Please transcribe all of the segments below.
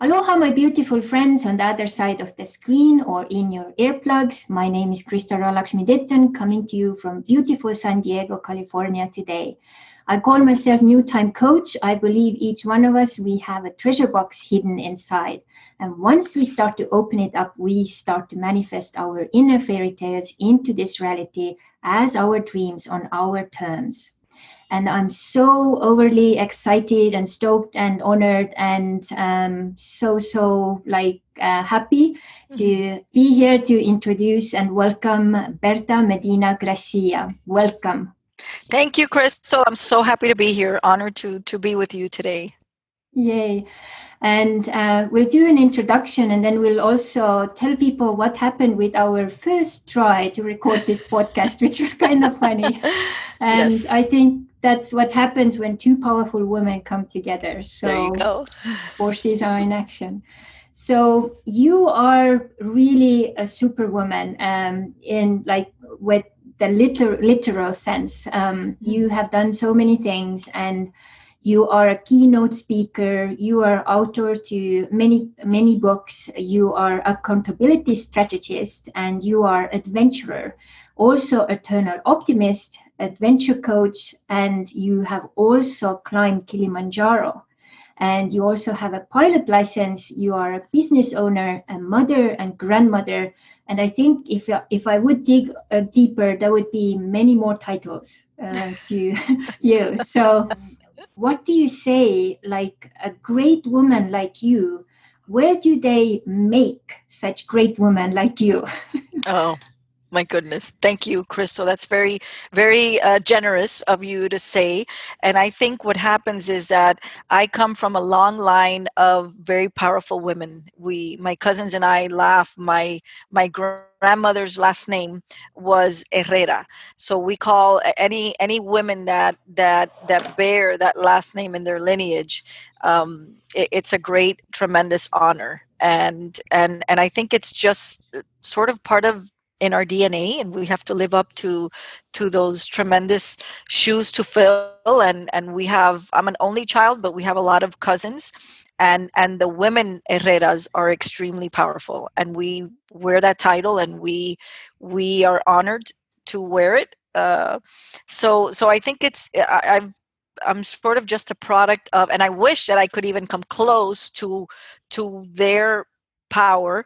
Aloha, my beautiful friends on the other side of the screen or in your earplugs. My name is Krista Ralaxmidittan, coming to you from beautiful San Diego, California today. I call myself New Time Coach. I believe each one of us, we have a treasure box hidden inside. And once we start to open it up, we start to manifest our inner fairy tales into this reality as our dreams on our terms. And I'm so overly excited and stoked and honored and so happy to be here to introduce and welcome Berta Medina Gracia. Welcome. Thank you, Crystal. I'm so happy to be here. Honored to be with you today. Yay. And we'll do an introduction and then we'll also tell people what happened with our first try to record this podcast, which was kind of funny. And yes. I think that's what happens when two powerful women come together. So there you go. Forces are in action. So you are really a superwoman in like with the literal sense. You have done so many things and you are a keynote speaker, you are author to many books, you are accountability strategist, and you are adventurer, also eternal optimist, adventure coach, and you have also climbed Kilimanjaro. And you also have a pilot license, you are a business owner, a mother and grandmother. And I think if I would dig deeper, there would be many more titles to you. So what do you say, like a great woman like you, where do they make such great women like you? Oh, my goodness. Thank you, Crystal. That's very, very generous of you to say. And I think what happens is that I come from a long line of very powerful women. My cousins and I laugh. My grandmother's last name was Herrera. So we call any women that bear that last name in their lineage. It's a great, tremendous honor. And I think it's just sort of part of in our DNA, and we have to live up to those tremendous shoes to fill. And I'm an only child, but we have a lot of cousins, and the women Herreras are extremely powerful, and we wear that title, and we are honored to wear it. So I think I'm sort of just a product of, and I wish that I could even come close to their power,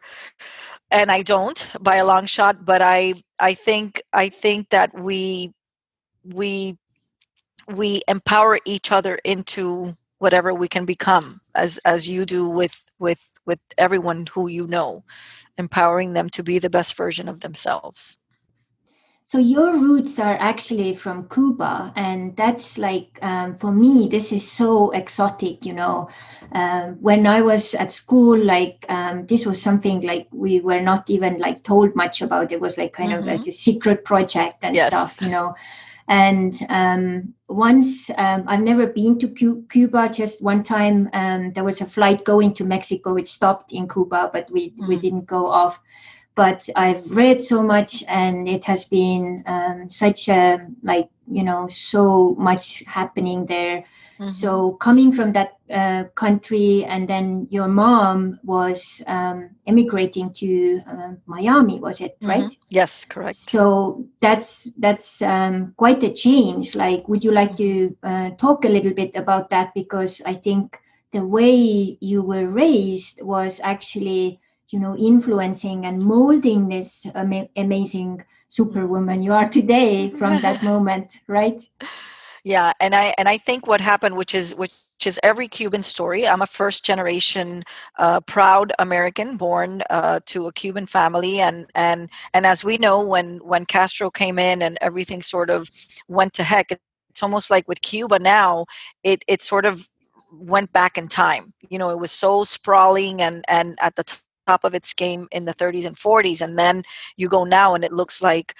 and I don't by a long shot. But I think that we empower each other into whatever we can become, as you do with everyone who you know, empowering them to be the best version of themselves. So your roots are actually from Cuba, and that's like, for me, this is so exotic, you know. When I was at school, like, this was something like we were not even like told much about. It was like kind of like a secret project and stuff, you know. And once, I've never been to Cuba, just one time there was a flight going to Mexico, which stopped in Cuba, but we didn't go off. But I've read so much, and it has been such a, like, you know, so much happening there. So coming from that country, and then your mom was emigrating to Miami, was it, right? Yes, correct. So that's quite a change. Like, would you like to talk a little bit about that? Because I think the way you were raised was actually, you know, influencing and molding this amazing superwoman you are today from that moment, right? Yeah, and I think what happened, which is every Cuban story. I'm a first generation proud American, born to a Cuban family, and as we know, when Castro came in and everything sort of went to heck, it's almost like with Cuba now, it sort of went back in time. You know, it was so sprawling and at the top of its game in the 30s and 40s, and then you go now and it looks like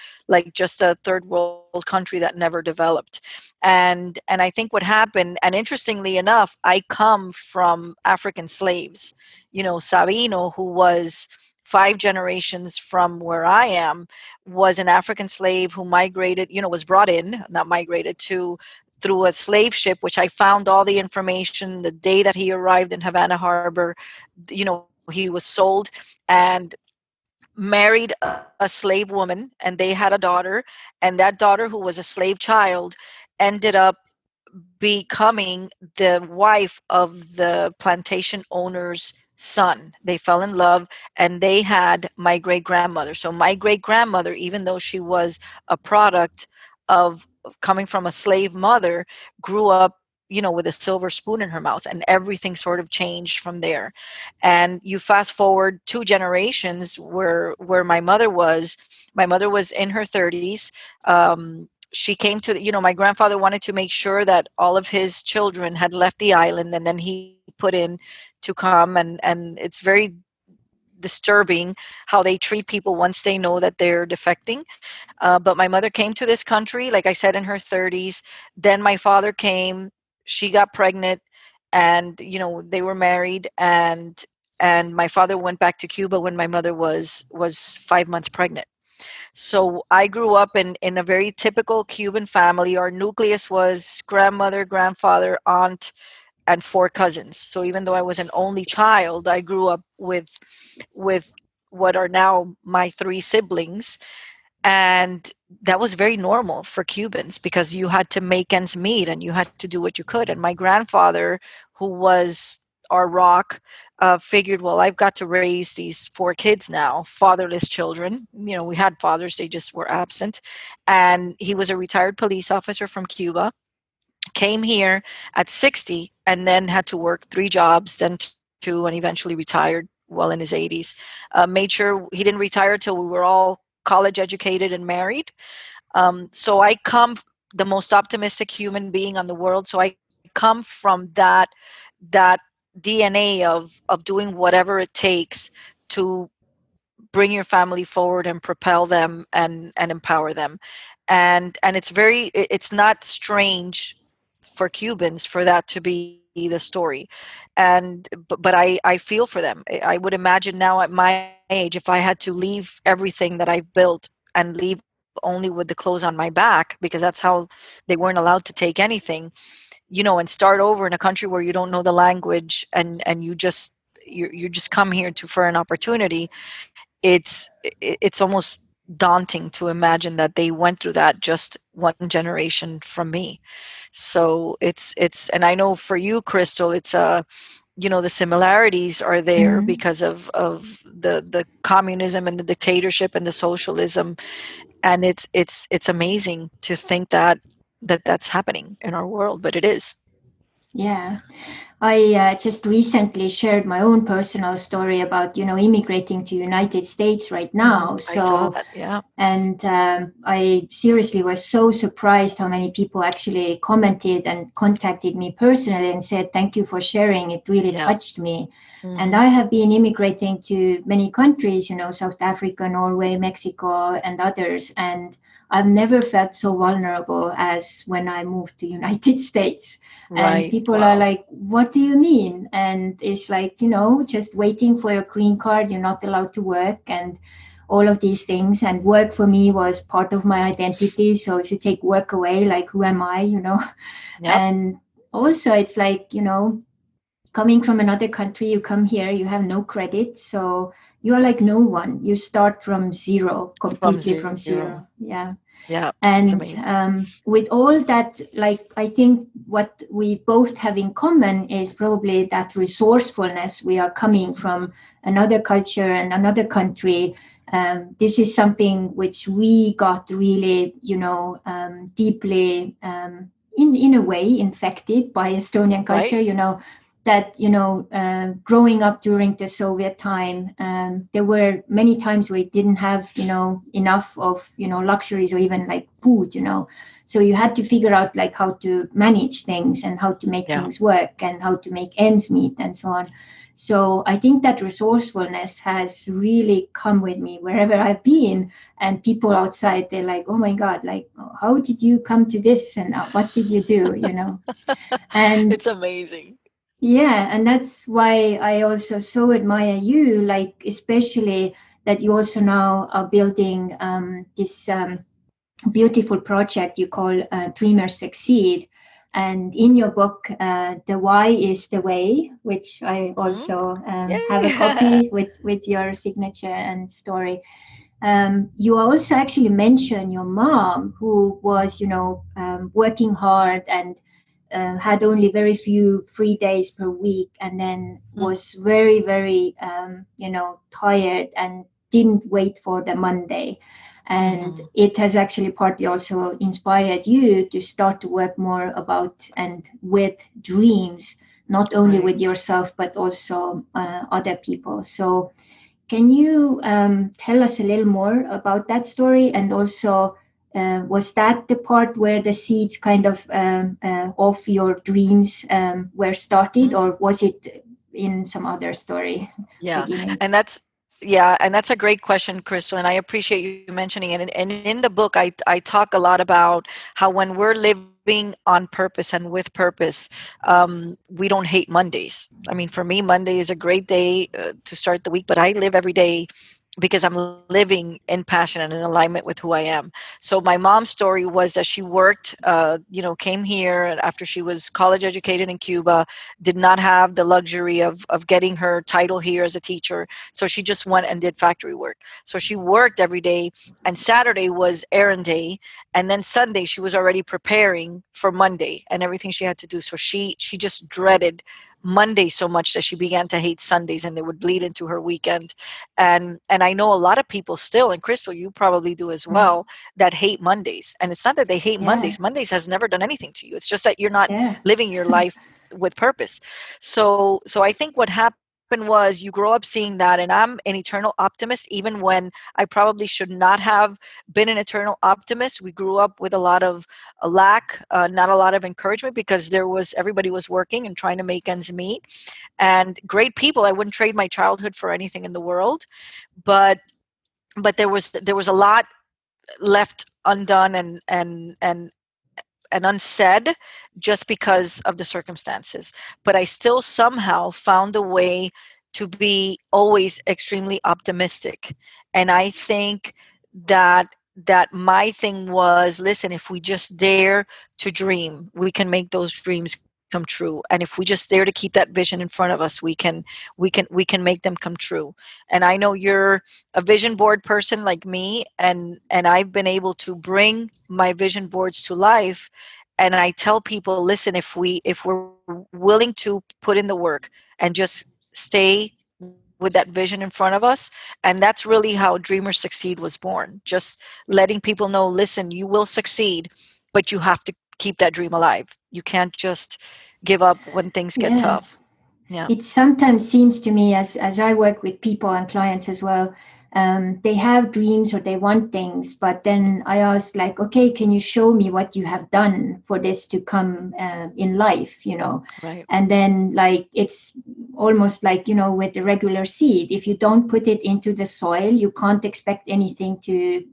just a third world country that never developed. And I think what happened, and interestingly enough, I come from African slaves. You know, Sabino, who was 5 generations from where I am, was an African slave who migrated, you know, was brought in, not migrated, to through a slave ship, which I found all the information the day that he arrived in Havana Harbor. He was sold and married a slave woman, and they had a daughter, and that daughter, who was a slave child, ended up becoming the wife of the plantation owner's son. They fell in love, and they had my great grandmother. So my great grandmother, even though she was a product of coming from a slave mother, grew up, with a silver spoon in her mouth, and everything sort of changed from there. And you fast forward 2 generations where my mother was in her 30s. She came to, my grandfather wanted to make sure that all of his children had left the island, and then he put in to come, and it's very disturbing how they treat people once they know that they're defecting. But my mother came to this country, like I said, in her 30s. Then my father came, she got pregnant, and they were married, and my father went back to Cuba when my mother was 5 months pregnant. So I grew up in a very typical Cuban family. Our nucleus was grandmother, grandfather, aunt, and 4 cousins. So even though I was an only child, I grew up with what are now my 3 siblings. And that was very normal for Cubans, because you had to make ends meet and you had to do what you could. And my grandfather, who was our rock, figured, well, I've got to raise these 4 kids now, fatherless children. We had fathers, they just were absent. And he was a retired police officer from Cuba, came here at 60, and then had to work 3 jobs, then 2, and eventually retired well in his 80s. Made sure he didn't retire till we were all college educated and married. So I come the most optimistic human being on the world. So I come from that DNA of doing whatever it takes to bring your family forward and propel them and empower them. And it's not strange for Cubans for that to be the story. But I feel for them. I would imagine now at my age, if I had to leave everything that I've built and leave only with the clothes on my back, because that's how they weren't allowed to take anything, and start over in a country where you don't know the language, and you just come here to for an opportunity. It's almost daunting to imagine that they went through that just 1 generation from me. So and I know for you, Crystal, it's the similarities are there Mm. because of the communism and the dictatorship and the socialism. And it's amazing to think that's happening in our world, but it is. Yeah. I just recently shared my own personal story about, immigrating to United States right now. I saw So, that. Yeah. and I seriously was so surprised how many people actually commented and contacted me personally and said, thank you for sharing. It really Yeah. touched me. And Hmm. I have been immigrating to many countries, South Africa, Norway, Mexico, and others. And I've never felt so vulnerable as when I moved to United States. And Right. people are Wow. like, what do you mean? And it's like, just waiting for your green card. You're not allowed to work and all of these things. And work for me was part of my identity. So if you take work away, like, who am I? Yep. And also it's like, coming from another country, you come here, you have no credit. So you're like no one. You start from zero, From completely from zero. zero. Yeah. Yeah. It's And amazing. with all that, like, I think what we both have in common is probably that resourcefulness. We are coming from another culture and another country. This is something which we got really, deeply, in a way, infected by Estonian culture. Right. That growing up during the Soviet time, there were many times we didn't have enough of luxuries or even like food. So you had to figure out like how to manage things and how to make Yeah. things work and how to make ends meet and so on. So I think that resourcefulness has really come with me wherever I've been. And people outside, they're like, oh my God, like, how did you come to this and what did you do? And It's amazing. yeah, and that's why I also so admire you, like, especially that you also now are building this beautiful project you call Dreamers Succeed. And in your book, The Why is the Way, which I Mm-hmm. also have a Yay. copy with your signature and story. You also actually mention your mom, who was, working hard and had only very few free days per week, and then was very, very, tired and didn't wait for the Monday. And Mm-hmm. it has actually partly also inspired you to start to work more about and with dreams, not only Right. with yourself, but also other people. So can you tell us a little more about that story? And also, was that the part where the seeds kind of your dreams were started, or was it in some other story Yeah, beginning? and that's a great question, Crystal, and I appreciate you mentioning it. And in the book, I talk a lot about how when we're living on purpose and with purpose, we don't hate Mondays. I mean, for me, Monday is a great day to start the week, but I live every day because I'm living in passion and in alignment with who I am. So my mom's story was that she worked, came here after she was college educated in Cuba, did not have the luxury of getting her title here as a teacher. So she just went and did factory work. So she worked every day, and Saturday was errand day, and then Sunday she was already preparing for Monday and everything she had to do. So she just dreaded Monday so much that she began to hate Sundays, and they would bleed into her weekend. And I know a lot of people still, and Crystal, you probably do as Mm. well, that hate Mondays. And it's not that they hate Yeah, Mondays. Mondays has never done anything to you. It's just that you're not yeah, living your life with purpose. So I think what happened was you grow up seeing that, and I'm an eternal optimist even when I probably should not have been an eternal optimist. We grew up with a lot of a lack, not a lot of encouragement, because everybody was working and trying to make ends meet. And great people, I wouldn't trade my childhood for anything in the world, but there was a lot left undone and unsaid just because of the circumstances. But I still somehow found a way to be always extremely optimistic. And I think that my thing was, listen, if we just dare to dream, we can make those dreams come true. And if we just dare to keep that vision in front of us, we can make them come true. And I know you're a vision board person like me, and I've been able to bring my vision boards to life. And I tell people, listen, if we're willing to put in the work and just stay with that vision in front of us. And that's really how Dreamers Succeed was born, just letting people know, listen, you will succeed, but you have to keep that dream alive. You can't just give up when things get yeah. tough. Yeah. It sometimes seems to me, as I work with people and clients as well, they have dreams or they want things, but then I ask, like, okay, can you show me what you have done for this to come in life, Right. and then, like, it's almost like, with the regular seed, if you don't put it into the soil, you can't expect anything to,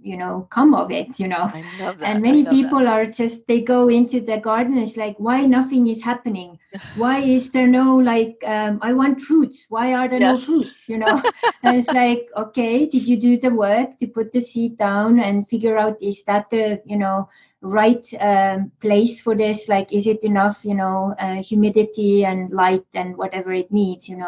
come of it. I love And that. I many love that. people are just, they go into the garden, it's like, why nothing is happening? Why is there no, like, I want fruits, why are there no Yes. fruits? And it's like, okay, did you do the work to put the seed down and figure out, is that the right place for this? Like, is it enough, humidity and light and whatever it needs? And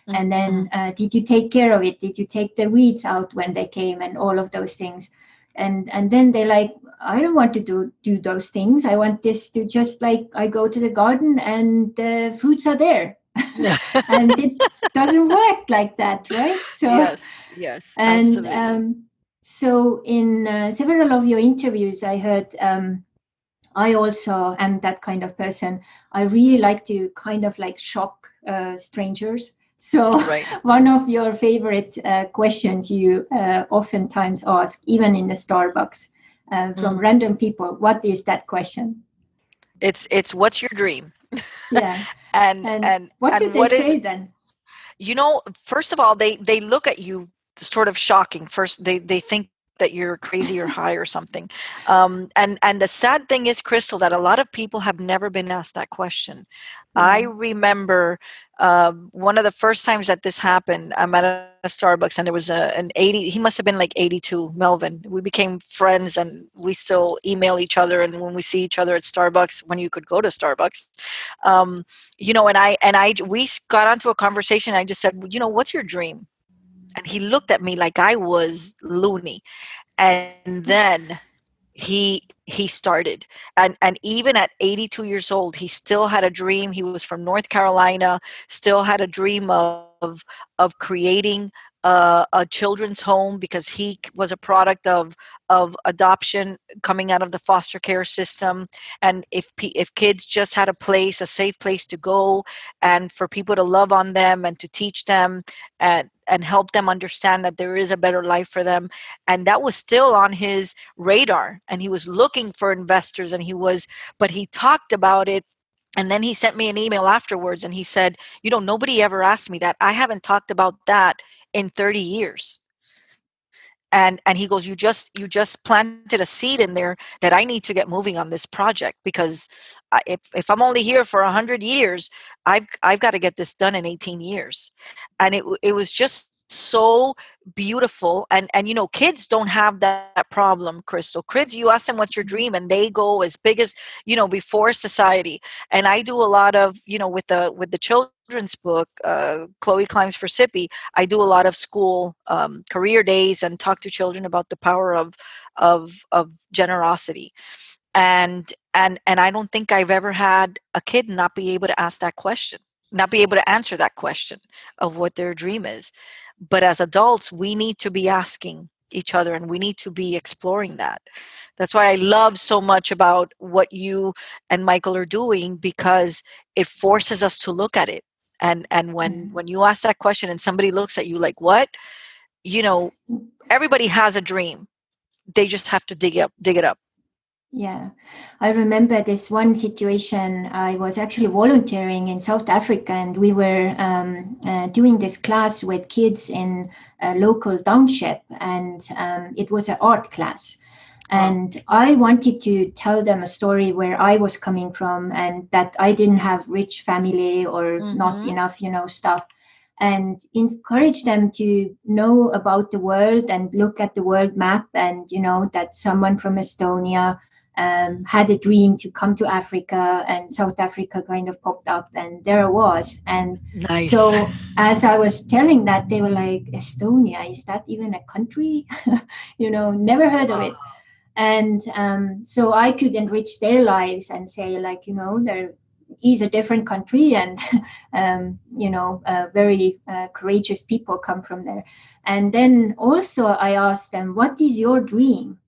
Mhm. then did you take care of it? Did you take the weeds out when they came and all of those things? And then they, like, I don't want to do those things. I want this to just, like, I go to the garden and the fruits are there. And it doesn't work like that, right? So, Yes. Yes. and Absolutely. so in several of your interviews, I heard, I also am that kind of person. I really like to kind of like shock strangers. So Right. one of your favorite questions you oftentimes ask, even in the Starbucks, from Mhm. random people, what is that question? It's what's your dream? Yeah. and And and what do and they what is, say then? first of all, they look at you sort of shocking. First they think, that you're crazy or high or something. And the sad thing is, Crystal, that a lot of people have never been asked that question. I Yeah. remember one of the first times that this happened. I'm at a Starbucks, and there was an 80. He must have been like 82, Melvin. We became friends, and we still email each other. And when we see each other at Starbucks, when you could go to Starbucks, um, we got onto a conversation. I just said, "Well, what's your dream?" And he looked at me like I was loony. And then he started, and even at 82 years old, he still had a dream. He was from North Carolina, still had a dream of creating a children's home, because he was a product of adoption, coming out of the foster care system. And if kids just had a place, a safe place to go, and for people to love on them and to teach them, and help them understand that there is a better life for them. And that was still on his radar, and he was looking for investors, but he talked about it. And then he sent me an email afterwards, and he said, nobody ever asked me that. I haven't talked about that in 30 years. And he goes, you just planted a seed in there that I need to get moving on this project, because if I'm only here for 100 years, I've got to get this done in 18 years. And it was just so beautiful. And kids don't have that problem, Crystal. Kids, you ask them what's your dream, and they go as big as, before society. And I do a lot of, with the children's book, Chloe Climbs for Sippy, I do a lot of school career days, and talk to children about the power of generosity. And I don't think I've ever had a kid not be able to ask that question, not be able to answer that question of what their dream is. But as adults, we need to be asking each other, and we need to be exploring that. That's why I love so much about what you and Michael are doing, because it forces us to look at it. And when you ask that question and somebody looks at you like, what, you know everybody has a dream. They just have to dig it up. Yeah, I remember this one situation. I was actually volunteering in South Africa, and we were doing this class with kids in a local township, and it was an art class. Wow. And I wanted to tell them a story where I was coming from, and that I didn't have rich family or not Mm-hmm. enough, stuff, and encourage them to know about the world and look at the world map, and that someone from Estonia had a dream to come to Africa, and South Africa kind of popped up, and there I was. And Nice. so as I was telling that, they were like, Estonia, is that even a country? Never heard of Wow. it. And so I could enrich their lives and say, like, there is a different country, and very courageous people come from there. And then also I asked them, what is your dream?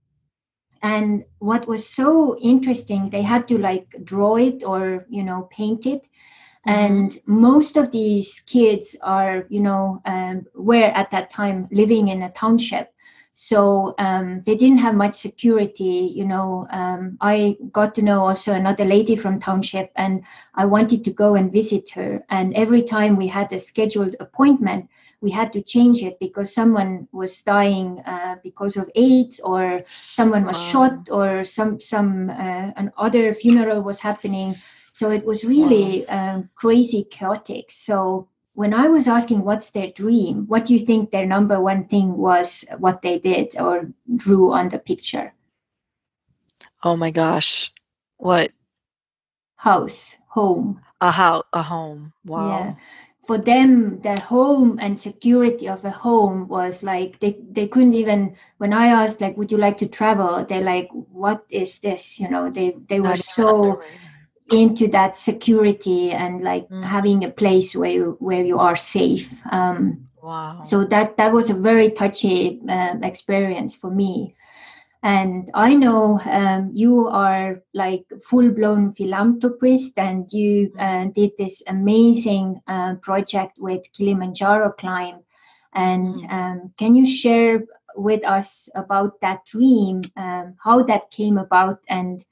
And what was so interesting, they had to like draw it or paint it. Mm-hmm. And most of these kids are were at that time living in a township, so they didn't have much security. I got to know also another lady from township, and I wanted to go and visit her, and every time we had a scheduled appointment, we had to change it because someone was dying because of AIDS, or someone was Wow. shot, or some another funeral was happening. So it was Wow. really crazy chaotic. So when I was asking what's their dream, what do you think their number one thing was, what they did or drew on the picture? Oh my gosh. What? House, home. A home. Yeah. Wow. For them, the home and security of a home was like they couldn't even, when I asked, like, would you like to travel? They're like, what is this? They were Not even on their so radar. into that security and like Mm-hmm. having a place where you are safe. Wow. So that was a very touchy experience for me. And I know you are like full-blown philanthropist, and you did this amazing project with Kilimanjaro climb. And Mm-hmm. can you share with us about that dream, how that came about? And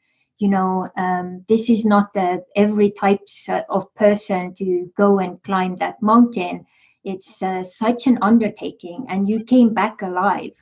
this is not every type of person to go and climb that mountain. It's such an undertaking, and you came back alive.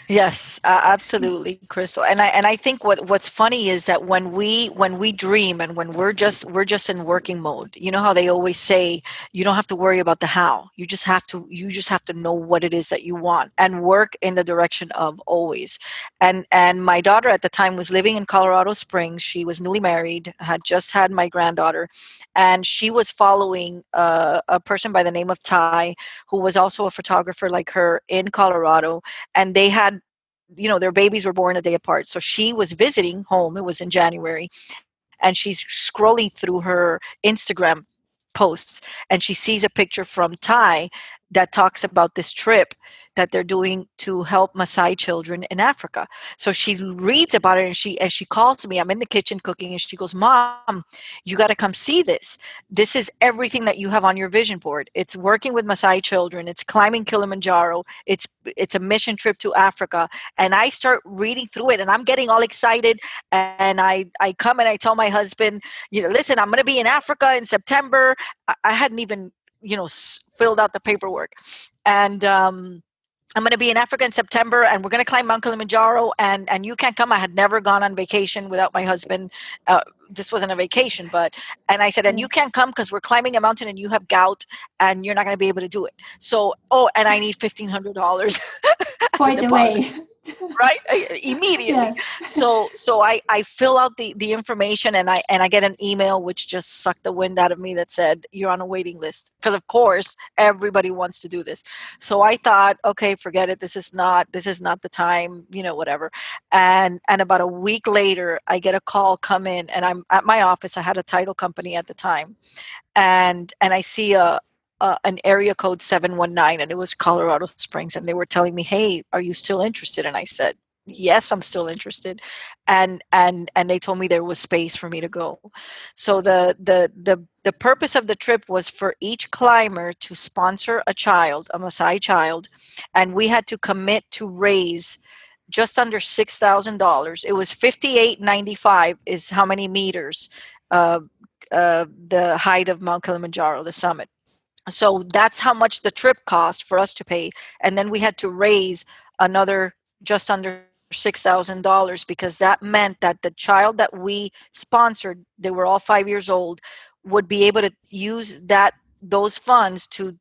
Yes, absolutely, Crystal. And I think what's funny is that when we dream and when we're just in working mode. You know how they always say you don't have to worry about the how. You just have to know what it is that you want and work in the direction of always. And my daughter at the time was living in Colorado Springs. She was newly married, had just had my granddaughter, and she was following a person by the name of Ty, who was also a photographer like her in Colorado, and they had, their babies were born a day apart. So she was visiting home. It was in January, and she's scrolling through her Instagram posts, and she sees a picture from Thai that talks about this trip that they're doing to help Masai children in Africa. So she reads about it, and she calls me. I'm in the kitchen cooking, and she goes, "Mom, you got to come see this. This is everything that you have on your vision board. It's working with Masai children. It's climbing Kilimanjaro. It's a mission trip to Africa." And I start reading through it, and I'm getting all excited, and I come and I tell my husband, listen, I'm going to be in Africa in September. I hadn't even filled out the paperwork, and I'm going to be in Africa in September, and we're going to climb Mount Kilimanjaro, and you can't come. I had never gone on vacation without my husband. This wasn't a vacation, and I said, and you Yeah, can't come because we're climbing a mountain and you have gout and you're not going to be able to do it. So, oh, and I need $1,500 as a quite a deposit, way. right? Immediately. Yes. So I fill out the information, and I get an email which just sucked the wind out of me that said you're on a waiting list, because of course everybody wants to do this. So I thought, okay, forget it. This is not the time, whatever. And about a week later, I get a call come in, and I'm at my office. I had a title company at the time, and I see an area code 719, and it was Colorado Springs, and they were telling me, "Hey, are you still interested?" And I said, "Yes, I'm still interested." And they told me there was space for me to go. So the purpose of the trip was for each climber to sponsor a child, a Maasai child, and we had to commit to raise just under $6,000. It was 58.95 is how many meters, uh, the height of Mount Kilimanjaro, the summit. So that's how much the trip cost for us to pay, and then we had to raise another just under $6,000, because that meant that the child that we sponsored, they were all 5 years old, would be able to use those funds to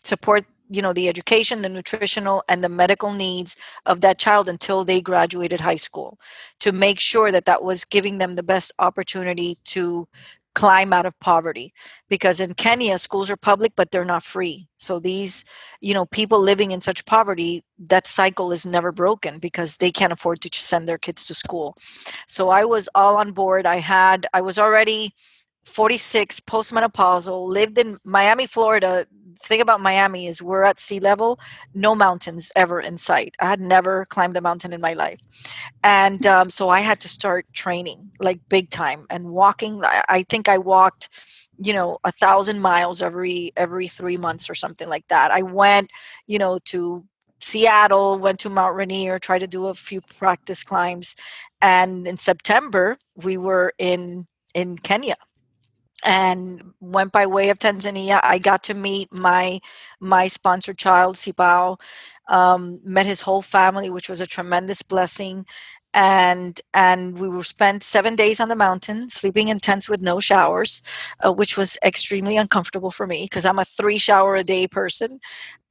support the education, the nutritional, and the medical needs of that child until they graduated high school, to make sure that that was giving them the best opportunity to climb out of poverty. Because in Kenya, schools are public, but they're not free. So these, people living in such poverty, that cycle is never broken because they can't afford to send their kids to school. So I was all on board. I was already 46, postmenopausal, lived in Miami, Florida. The thing about Miami is we're at sea level, no mountains ever in sight. I had never climbed a mountain in my life. And so I had to start training like big time and walking. I think I walked 1,000 miles every 3 months or something like that. I went to Seattle, went to Mount Rainier, tried to do a few practice climbs, and in September we were in Kenya and went by way of Tanzania. I got to meet my sponsored child, Sibao, met his whole family, which was a tremendous blessing. And we were spent 7 days on the mountain, sleeping in tents with no showers, which was extremely uncomfortable for me because I'm a 3 shower a day person.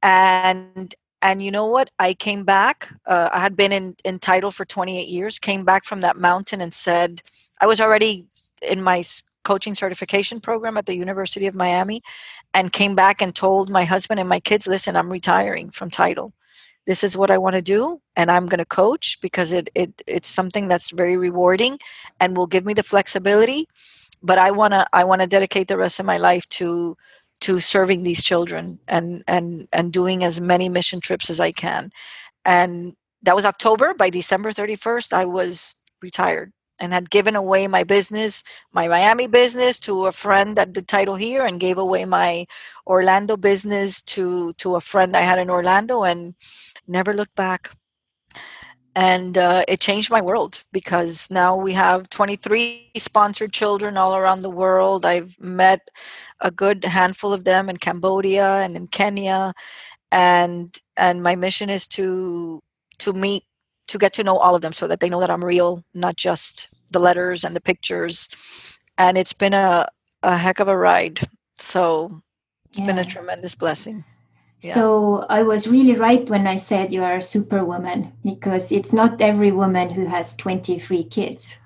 And you know what? I came back. I had been in title for 28 years. Came back from that mountain and said I was already in my coaching certification program at the University of Miami, and came back and told my husband and my kids, listen, I'm retiring from title. This is what I want to do, and I'm going to coach because it's something that's very rewarding and will give me the flexibility. But I want to dedicate the rest of my life to serving these children and doing as many mission trips as I can. And that was October. By December 31st, I was retired and had given away my business, my Miami business, to a friend that did title here, and gave away my Orlando business to a friend I had in Orlando, and never looked back. And it changed my world because now we have 23 sponsored children all around the world. I've met a good handful of them in Cambodia and in Kenya, and my mission is to meet to get to know all of them so that they know that I'm real, not just the letters and the pictures. And it's been a heck of a ride. So it's been a Yeah. tremendous blessing. Yeah. So I was really right when I said you are a superwoman, because it's not every woman who has 23 kids.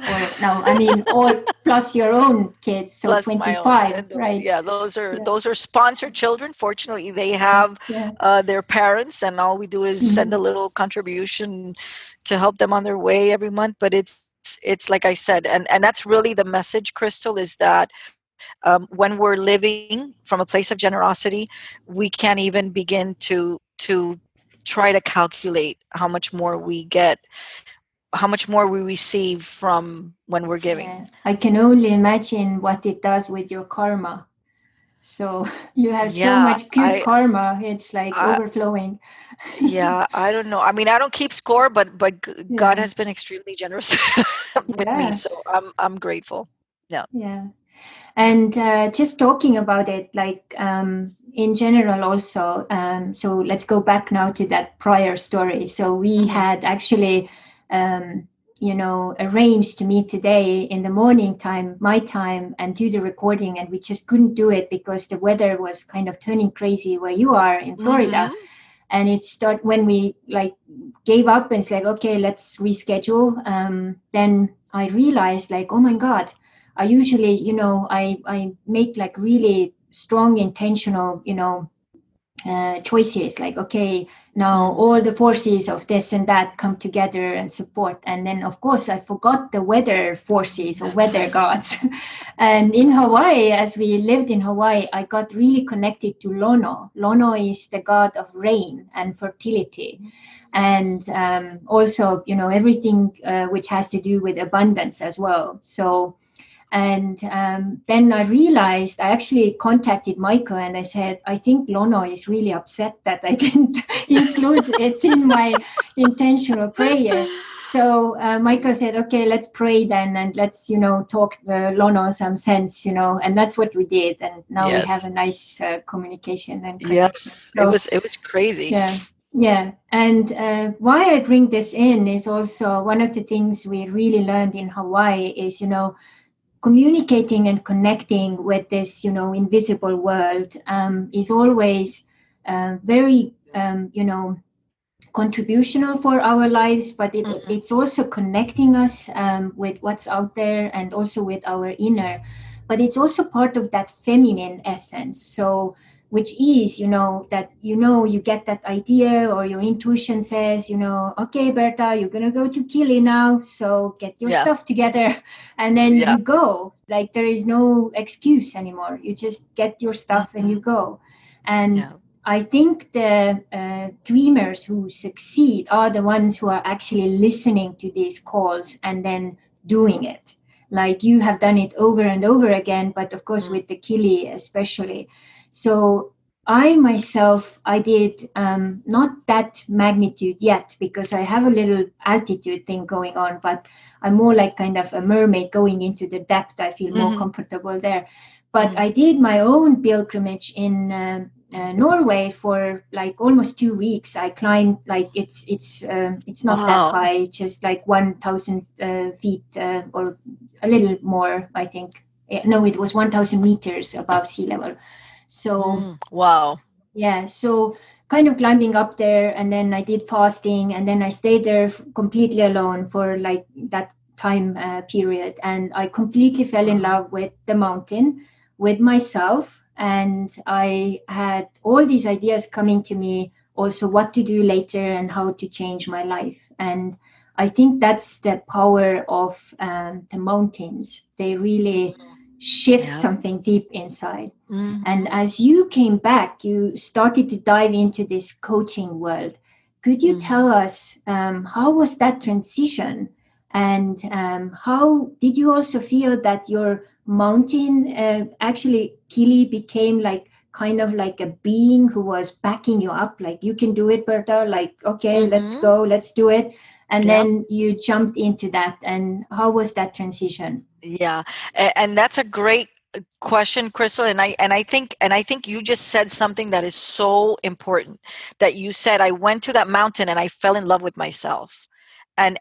Or no, I mean all plus your own kids, so Plus my own. 25, And right? yeah, Yeah. those are sponsored children. Fortunately, they Yeah. have Yeah. their parents, and all we do is send Mhm. a little contribution to help them on their way every month. But it's like I said, and that's really the message, Crystal, is that when we're living from a place of generosity, we can't even begin to try to calculate how much more we get, how much more we receive from when we're giving. Yeah. I can only imagine what it does with your karma. So you have so Yeah, much good karma, it's like I overflowing. yeah, I don't know. I mean, I don't keep score, but God Yeah. has been extremely generous with me, Yeah. so I'm grateful. Yeah. Yeah. And just talking about it, like in general, also. So let's go back now to that prior story. So we Hmm. had actually, um, arranged to meet today in the morning time, my time, and do the recording. And we just couldn't do it because the weather was kind of turning crazy where you are in Florida. Hmm. And it started when we like gave up and said, okay, let's reschedule. Then I realized, like, oh my God, I usually, I make like really strong intentional, choices, like, okay, now Mm. all the forces of this and that come together and support. And then of course I forgot the weather forces or weather gods. And in Hawaii, as we lived in Hawaii, I got really connected to Lono. Lono is the god of rain and fertility, and also, everything which has to do with abundance as well. So, and then I realized, I actually contacted Michael and I said, I think Lono is really upset that I didn't include it in my intentional prayer. So Michael said, okay, let's pray then, and let's, talk Lono some sense, and that's what we did. And now we have Yes. a nice communication and connection. Yes. So It was crazy. yeah. Yeah. And why I bring this in is also one of the things we really learned in Hawaii is, communicating and connecting with this, invisible world is always very, contributional for our lives, but Hmm. it's also connecting us with what's out there and also with our inner. But it's also part of that feminine essence. So, which is, that, you get that idea or your intuition says, okay, Berta, you're going to go to Kili now. So get your Yeah. stuff together. And then Yeah. you go. Like there is no excuse anymore. You just get your stuff and you Hmm. go. And Yeah. I think the dreamers who succeed are the ones who are actually listening to these calls and then doing it. Like you have done it over and over again, but of course Mm. with the Kili especially. So I myself, I did not that magnitude yet because I have a little altitude thing going on, but I'm more like kind of a mermaid going into the depth. I feel more Hmm. comfortable there. But Hmm. I did my own pilgrimage in Norway for like almost 2 weeks. I climbed like it's not that Wow. high, just like 1,000 feet or a little more, I think. No, it was 1,000 meters above sea level. So Mm. Wow. yeah, so kind of climbing up there, and then I did fasting, and then I stayed there completely alone for like that time period, and I completely fell in Wow. love with the mountain, with myself, and I had all these ideas coming to me, also what to do later and how to change my life. And I think that's the power of the mountains. They really shift Yeah. something deep inside. And Hmm. as you came back, you started to dive into this coaching world. Could you Hmm. tell us how was that transition? And how did you also feel that your mountain actually, Kili, became like kind of like a being who was backing you up, like you can do it, Berta, like, okay, let's Hmm. go, let's do it. And Yeah. then you jumped into that. And how was that transition? Yeah. And that's a great question, Crystal. And I think you just said something that is so important. That you said I went to that mountain and I fell in love with myself.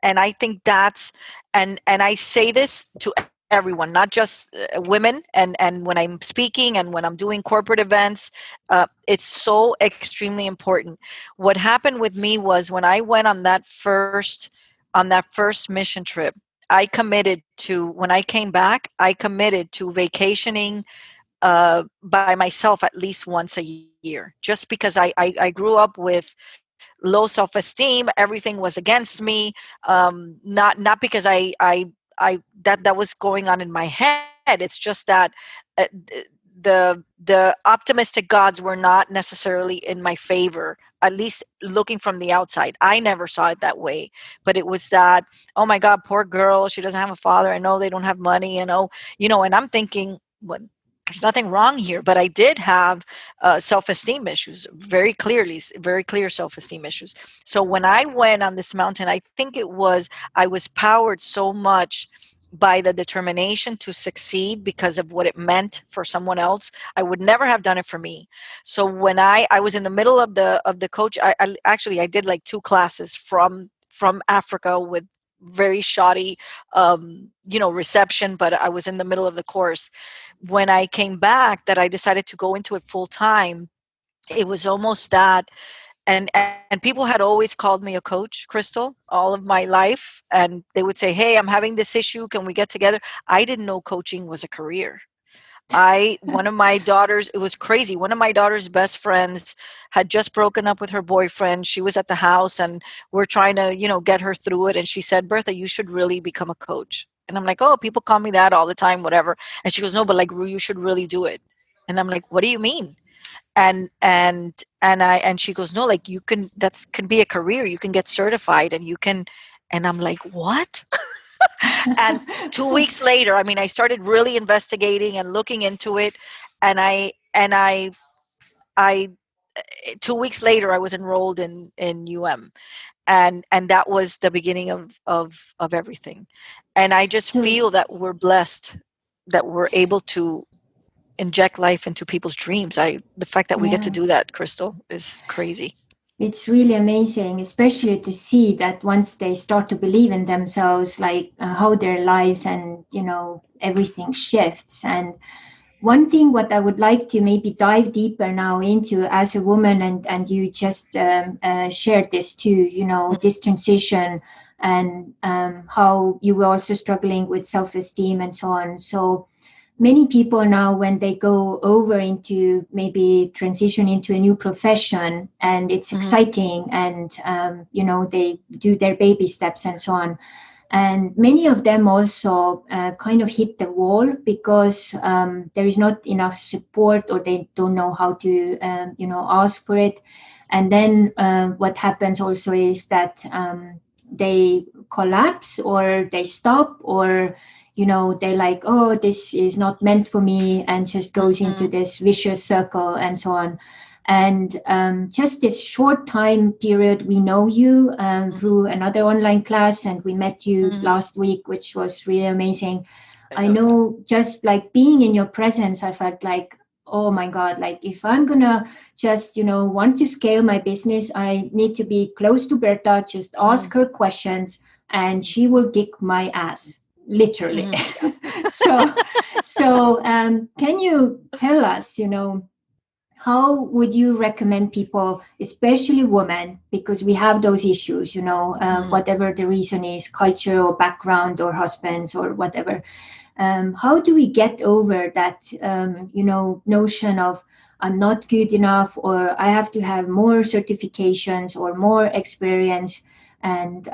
And I think that's, and I say this to everyone, not just women, and when I'm speaking and when I'm doing corporate events, it's so extremely important. What happened with me was when I went on that first mission trip, I committed to, when I came back, I committed to vacationing by myself at least once a year, just because I grew up with low self-esteem. Everything was against me. Not because I that was going on in my head. It's just that the optimistic gods were not necessarily in my favor, at least looking from the outside. I never saw it that way, but it was that, oh my god, poor girl, she doesn't have a father, I know they don't have money, and I'm thinking, what, there's nothing wrong here, but I did have self-esteem issues, very clearly, very clear self-esteem issues. So when I went on this mountain, I think I was powered so much by the determination to succeed because of what it meant for someone else. I would never have done it for me. So when I was in the middle of the coach, I actually I did like two classes from Africa with very shoddy reception, but I was in the middle of the course. When I came back, that I decided to go into it full time, it was almost that. And people had always called me a coach, Crystal, all of my life, and they would say, hey, I'm having this issue, can we get together? I didn't know coaching was a career. I One of my daughters, it was crazy, one of my daughter's best friends had just broken up with her boyfriend. She was at the house and we're trying to get her through it, and she said, Bertha, you should really become a coach. And I'm like, oh, people call me that all the time, whatever. And she goes, no, but like, you should really do it. And I'm like, what do you mean? And she goes, no, like, you can, that can be a career, you can get certified and you can. And I'm like, what? And 2 weeks later, I mean, I started really investigating and looking into it, and I 2 weeks later I was enrolled in and that was the beginning of everything. And I just So feel that we're blessed that we're able to inject life into people's dreams. The fact that we get to yeah, do that, Crystal, is crazy. it's really amazing, especially to see that once they start to believe in themselves, like how their lives and everything shifts. And one thing what I would like to maybe dive deeper now into as a woman, and you just shared this too, this transition, and how you were also struggling with self-esteem and so on. So many people now, when they go over into maybe transition into a new profession, and it's Hmm. exciting, and they do their baby steps and so on, and many of them also kind of hit the wall because there is not enough support, or they don't know how to ask for it. And then what happens also is that they collapse, or they stop, or they like, oh, this is not meant for me, and just goes into Hmm. this vicious circle and so on. And just this short time period, we know you through another online class, and we met you Hmm. last week, which was really amazing. I Yeah. know, just like being in your presence, I felt like, oh my God, like if I'm gonna just, want to scale my business, I need to be close to Berta, just ask Hmm. her questions, and she will kick my ass, literally. Hmm. So can you tell us, how would you recommend people, especially women, because we have those issues, Hmm. whatever the reason is, culture or background or husbands or whatever. How do we get over that, notion of I'm not good enough, or I have to have more certifications or more experience, and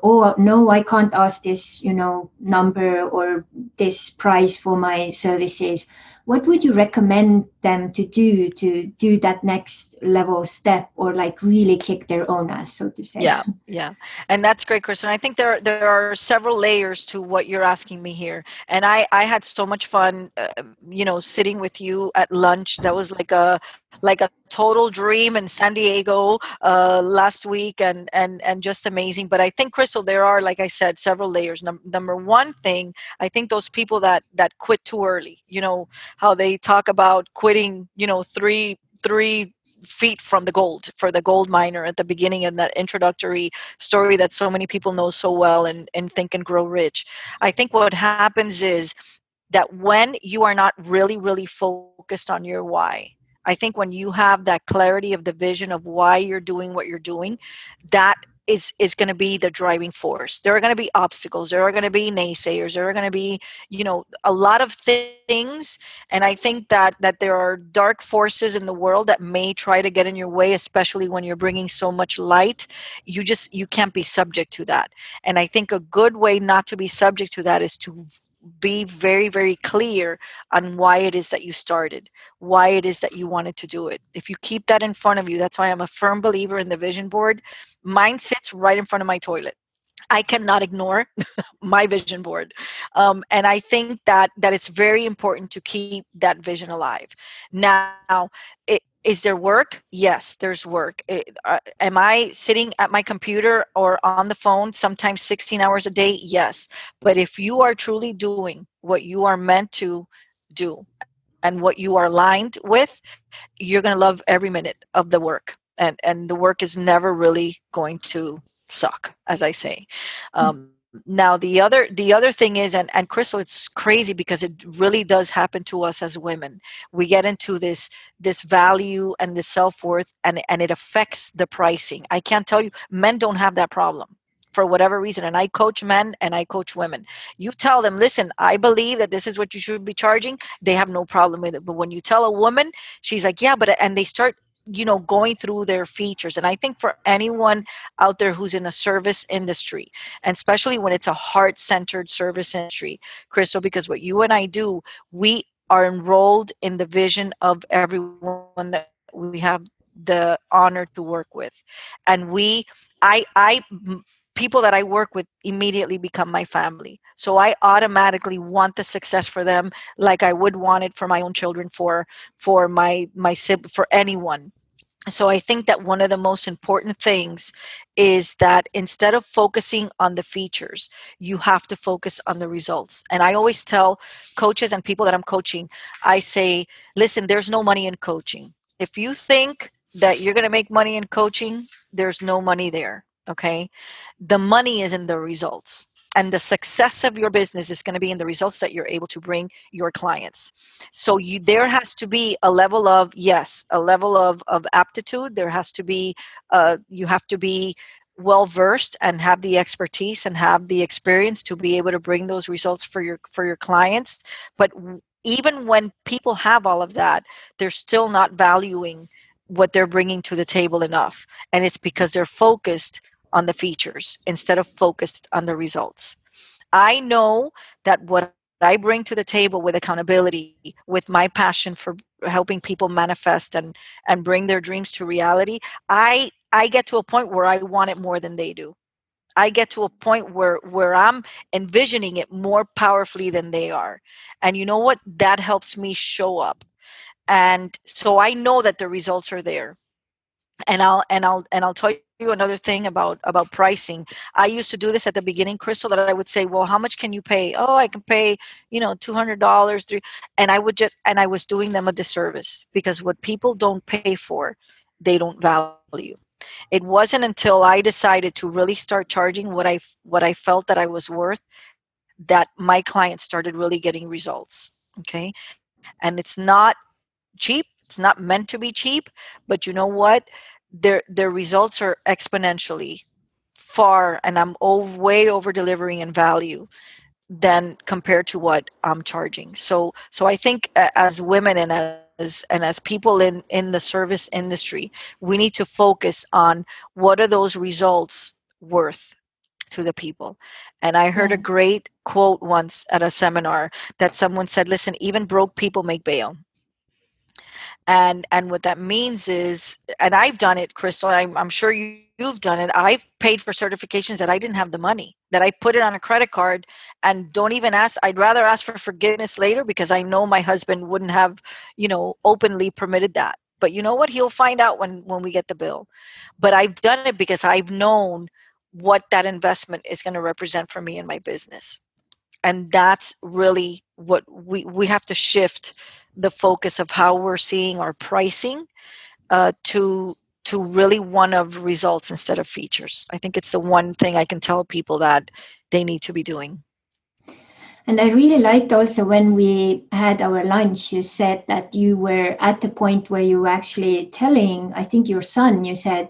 oh no, I can't ask this, number or this price for my services. What would you recommend them to do that next level step, or like really kick their own ass, so to say? Yeah, yeah, and that's great, Kristen. I think there are several layers to what you're asking me here, and I had so much fun, sitting with you at lunch. That was like a total dream in San Diego last week, and just amazing. But I think, Crystal, there are, like I said, several layers. Number one thing, I think those people that quit too early. You know how they talk about quitting. Three feet from the gold for the gold miner at the beginning in that introductory story that so many people know so well and Think and Grow Rich. I think what happens is that when you are not really focused on your why, I think when you have that clarity of the vision of why you're doing what you're doing, that is going to be the driving force. There are going to be obstacles, there are going to be naysayers, there are going to be, a lot of things. And I think that there are dark forces in the world that may try to get in your way, especially when you're bringing so much light. You can't be subject to that. And I think a good way not to be subject to that is to be very clear on why it is that you started, why it is that you wanted to do it. If you keep that in front of you, that's why I'm a firm believer in the vision board. Mine sits right in front of my toilet. I cannot ignore my vision board, and I think that it's very important to keep that vision alive. Now, is there work? Yes, there's work. Am I sitting at my computer or on the phone sometimes 16 hours a day? Yes. But if you are truly doing what you are meant to do and what you are aligned with, you're going to love every minute of the work. And the work is never really going to suck, as I say. Now the other thing is, and Crystal, it's crazy because it really does happen to us as women. We get into this value and this self-worth, and it affects the pricing. I can't tell you, men don't have that problem for whatever reason. And I coach men and I coach women. You tell them, listen, I believe that this is what you should be charging. They have no problem with it. But when you tell a woman, she's like, yeah, but, and they start, going through their features. And I think for anyone out there who's in a service industry, and especially when it's a heart-centered service industry, Crystal, because what you and I do, we are enrolled in the vision of everyone that we have the honor to work with. And people that I work with immediately become my family. So I automatically want the success for them, like I would want it for my own children, for for anyone. So I think that one of the most important things is that instead of focusing on the features, you have to focus on the results. And I always tell coaches and people that I'm coaching, I say, listen, there's no money in coaching. If you think that you're going to make money in coaching, there's no money there. Okay. The money is in the results. And the success of your business is going to be in the results that you're able to bring your clients. So there has to be a level of, yes, a level of aptitude. There has to be, you have to be well versed and have the expertise and have the experience to be able to bring those results for your clients. But even when people have all of that, they're still not valuing what they're bringing to the table enough. And it's because they're focused on the features instead of focused on the results. I know that what I bring to the table with accountability, with my passion for helping people manifest and bring their dreams to reality, I get to a point where I want it more than they do. I get to a point where I'm envisioning it more powerfully than they are. And you know what? That helps me show up. And so I know that the results are there. And I'll tell you another thing about pricing. I used to do this at the beginning, Crystal, that I would say, well, how much can you pay? Oh, I can pay, $200, and I was doing them a disservice, because what people don't pay for, they don't value. It wasn't until I decided to really start charging what I felt that I was worth, that my clients started really getting results. Okay. And it's not cheap. It's not meant to be cheap, but you know what? Their results are exponentially far, and I'm way over delivering in value than compared to what I'm charging. So I think, as women and as people in the service industry, we need to focus on what are those results worth to the people. And I heard a Yeah. great quote once at a seminar that someone said, listen, even broke people make bail. And what that means is, and I've done it, Crystal, I'm sure you've done it, I've paid for certifications that I didn't have the money, that I put it on a credit card, and don't even ask. I'd rather ask for forgiveness later, because I know my husband wouldn't have, openly permitted that. But you know what? He'll find out when we get the bill. But I've done it because I've known what that investment is going to represent for me in my business. And that's really what we have to shift the focus of how we're seeing our pricing, to really one of results instead of features. I think it's the one thing I can tell people that they need to be doing. And I really liked also when we had our lunch, you said that you were at the point where you were actually telling, I think your son, you said,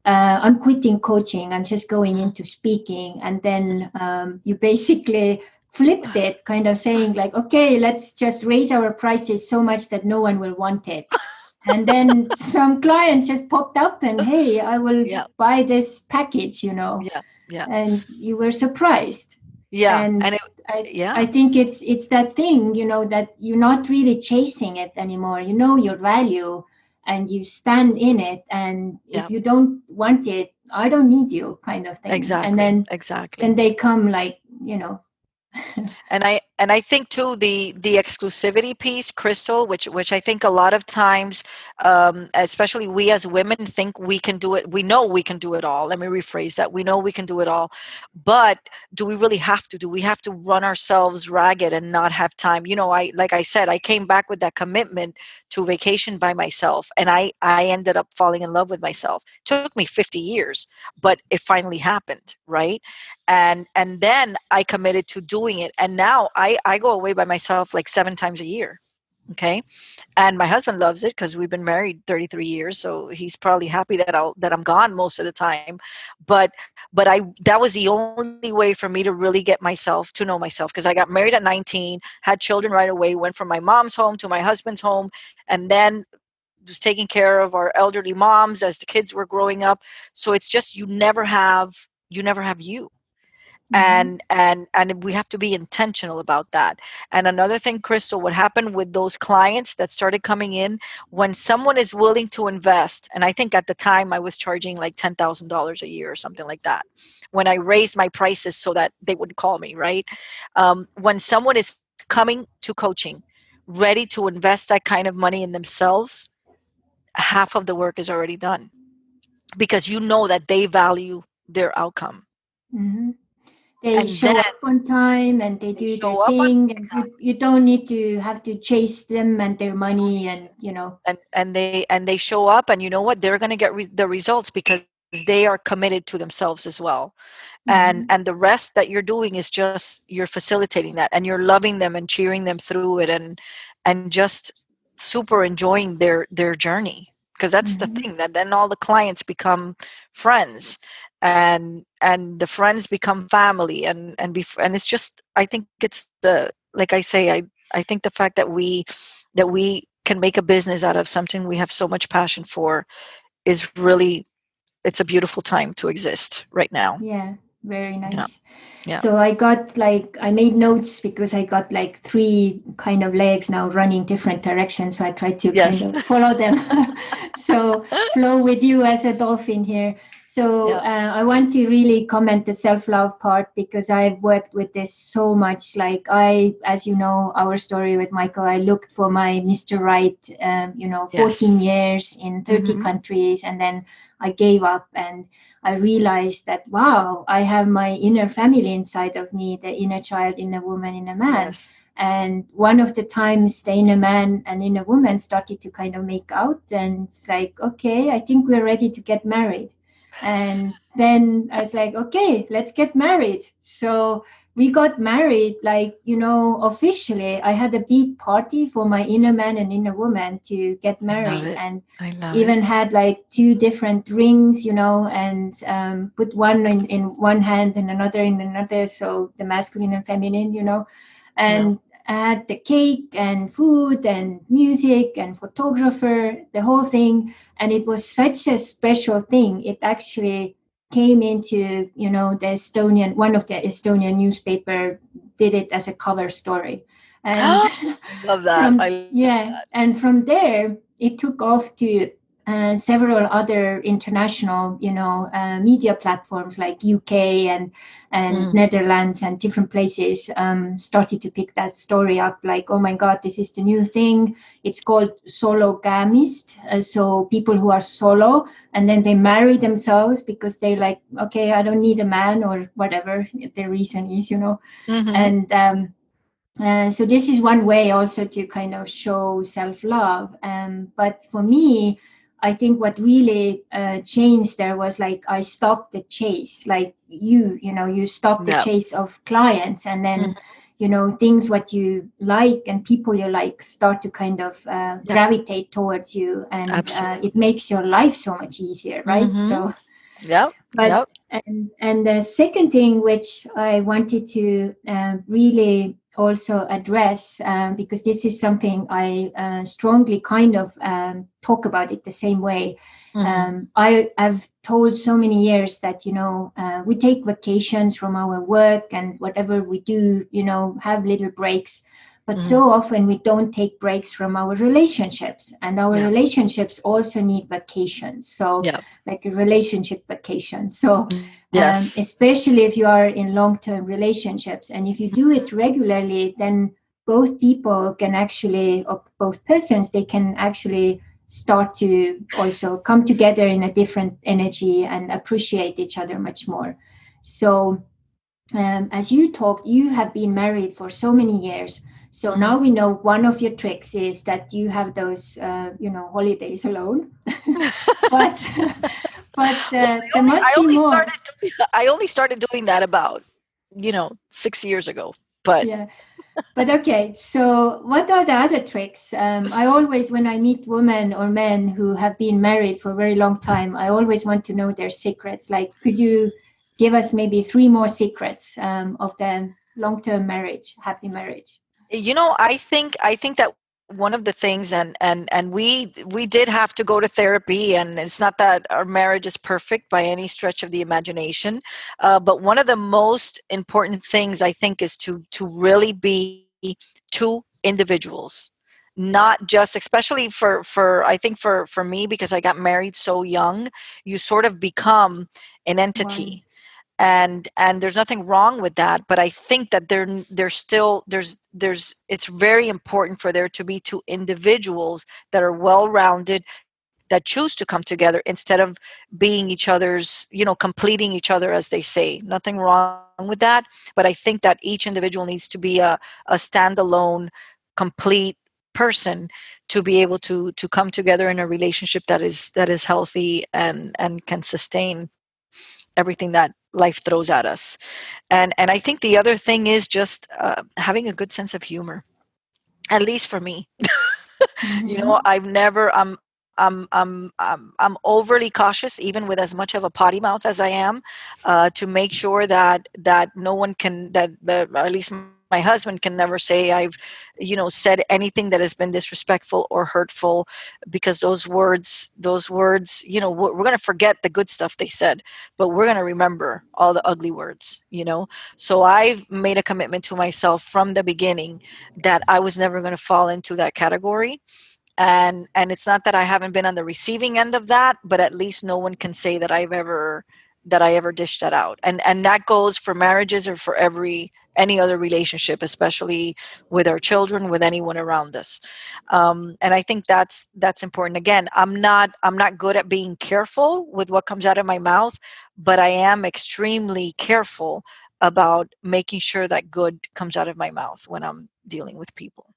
I'm quitting coaching, I'm just going Mhm. into speaking. And then you basically flipped it, kind of saying, like, okay, let's just raise our prices so much that no one will want it. And then some clients just popped up and, hey, I will Yeah, buy this package, yeah, yeah, and you were surprised. yeah, And and it, I yeah, think it's that thing, that you're not really chasing it anymore. You know your value and you stand in it. And if yeah, you don't want it, I don't need you, kind of thing. And exactly, then exactly. they come like, And I think too the exclusivity piece, Crystal, which I think a lot of times, especially we as women think we can do it. We know we can do it all. Let me rephrase that. We know we can do it all, but do we really have to? Do we have to run ourselves ragged and not have time? I like I said, I came back with that commitment to vacation by myself, and I ended up falling in love with myself. Took me 50 years, but it finally happened, right? And then I committed to doing it, and now I go away by myself like 7 times a year. Okay, and my husband loves it because we've been married 33 years, so he's probably happy that I'm gone most of the time. But I that was the only way for me to really get myself to know myself, because I got married at 19, had children right away, went from my mom's home to my husband's home, and then was taking care of our elderly moms as the kids were growing up. So it's just you never have you. mhm, And we have to be intentional about that. And another thing, Crystal, what happened with those clients that started coming in, when someone is willing to invest, and I think at the time I was charging like $10,000 a year or something like that, when I raised my prices so that they would call me, right? When someone is coming to coaching ready to invest that kind of money in themselves, half of the work is already done, because you know that they value their outcome. mhm. They And then show up on time and they they do their show up on, thing, and exactly, you don't need to have to chase them and their money, and and they show up, and you know what, they're going to get the results because they are committed to themselves as well. And mhm, the rest that you're doing is just you're facilitating that, and you're loving them and cheering them through it, and just super enjoying their journey, because that's the mhm. thing, that then all the clients become friends, and the friends become family, and it's just, I think it's the, like I say, I think the fact that we can make a business out of something we have so much passion for is really, it's a beautiful time to exist right now. Yeah, very Yeah, nice. yeah. So I made notes because I got like three kind of legs now running different directions. So I tried to kind Yes. of follow them. So flow with you as a dolphin here. So Yeah. I want to really comment the self-love part because I've worked with this so much. Like as you know, our story with Michael, I looked for my Mr. Right, 14 Yes. years in 30 Mm-hmm. countries, and then I gave up. And I realized that, wow, I have my inner family inside of me, the inner child, inner woman, inner man. Yes. And one of the times the inner man and inner woman started to kind of make out, and it's like, okay, I think we're ready to get married. And then I was like, okay, let's get married. So we got married, like, officially. I had a big party for my inner man and inner woman to get I love married. it. And I love it. even had like two different rings, and put one in one hand and another in another, so the masculine and feminine, Yeah. and I had the cake and food and music and photographer, the whole thing. And it was such a special thing. It actually came into, the Estonian, one of the Estonian newspaper did it as a cover story. And I love that. I from love yeah, that. and from there it took off to several other international, media platforms like UK and Mm. Netherlands and different places started to pick that story up. Like, oh my God, this is the new thing. It's called sologamist. So people who are solo and then they marry themselves because they're like, okay, I don't need a man or whatever the reason is, Mm-hmm. and so this is one way also to kind of show self-love. But for me, I think what really changed there was like I stopped the chase. Like you stop the Yeah. chase of clients, and then things what you like and people you like start to kind of Yeah. gravitate towards you, and it Absolutely. makes your life so much easier, right? Mm-hmm. So, Yep. but Yep. and the second thing which I wanted to really also address, because this is something I strongly kind of talk about it the same way. Mm-hmm. I've told so many years that we take vacations from our work and whatever we do, have little breaks. But Mm-hmm. so often we don't take breaks from our relationships, and our Yeah. relationships also need vacations. So, Yeah. like a relationship vacation. So, Yes. especially if you are in long-term relationships, and if you do it regularly, then both people can actually, or both persons, they can actually start to also come together in a different energy and appreciate each other much more. So, as you talked, you have been married for so many years. So Mm-hmm. now we know one of your tricks is that you have those, holidays alone. But there must I be only more. started doing, I only started doing that about 6 years ago. But Yeah. But okay, so what are the other tricks? I always, when I meet women or men who have been married for a very long time, I always want to know their secrets. Like, could you give us maybe three more secrets of the long-term marriage, happy marriage? I think that one of the things, and we did have to go to therapy, and it's not that our marriage is perfect by any stretch of the imagination, but one of the most important things I think is to really be two individuals, not just, especially for I think for me, because I got married so young. You sort of become an One. entity, and there's nothing wrong with that, but I think that there's still there's it's very important for there to be two individuals that are well rounded, that choose to come together instead of being each other's, completing each other, as they say. Nothing wrong with that, but I think that each individual needs to be a standalone, complete person to be able to come together in a relationship that is healthy and can sustain everything that life throws at us. And I think the other thing is just having a good sense of humor, at least for me. Mm-hmm. I've never I'm overly cautious, even with as much of a potty mouth as I am, to make sure that no one can, that or at least my husband can never say I've said anything that has been disrespectful or hurtful, because those words, we're going to forget the good stuff they said, but we're going to remember all the ugly words. So I've made a commitment to myself from the beginning that I was never going to fall into that category. And it's not that I haven't been on the receiving end of that, but at least no one can say that I ever dished that out. And that goes for marriages or for any other relationship, especially with our children, with anyone around us. And I think that's important. Again, I'm not good at being careful with what comes out of my mouth, but I am extremely careful about making sure that good comes out of my mouth when I'm dealing with people.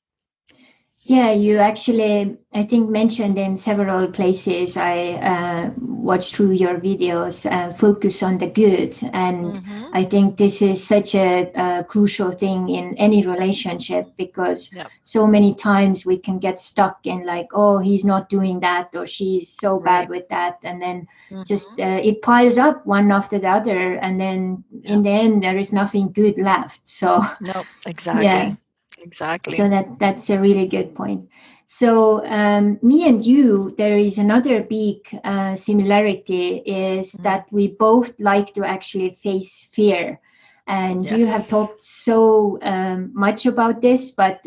Yeah, you actually, I think, mentioned in several places. I watched through your videos, focus on the good. And Mm-hmm. I think this is such a crucial thing in any relationship, because Yep. so many times we can get stuck in like, oh, he's not doing that, or she's so bad Right. with that. And then just Mm-hmm. it piles up one after the other. And then in Yep. the end, there is nothing good left. So, Nope. yeah. Exactly. So Exactly. that's a really good point. So me and you, there is another big similarity is Mm-hmm. that we both like to actually face fear. And you have Yes. talked so much about this, but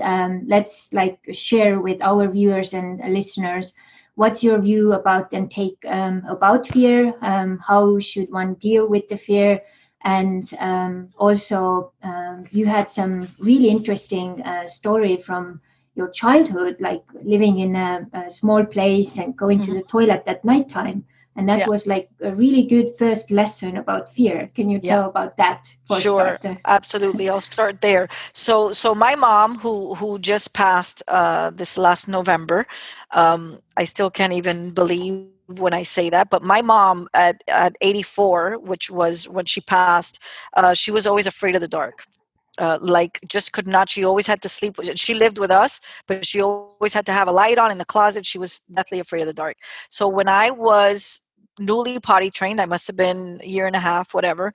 let's like share with our viewers and listeners. What's your view about and take about fear? How should one deal with the fear? And also, you had some really interesting story from your childhood, like living in a small place and going to Mm-hmm. the toilet at nighttime. And that was like a really good first lesson about fear. Can you Yeah. tell about that for a Sure, starter? absolutely. I'll start there. So my mom, who just passed this last November, I still can't even believe when I say that. But my mom at 84, which was when she passed, she was always afraid of the dark. Like just could not. She always had to sleep. She lived with us, but she always had to have a light on in the closet. She was deathly afraid of the dark. So when I was newly potty trained, I must have been a year and a half, whatever.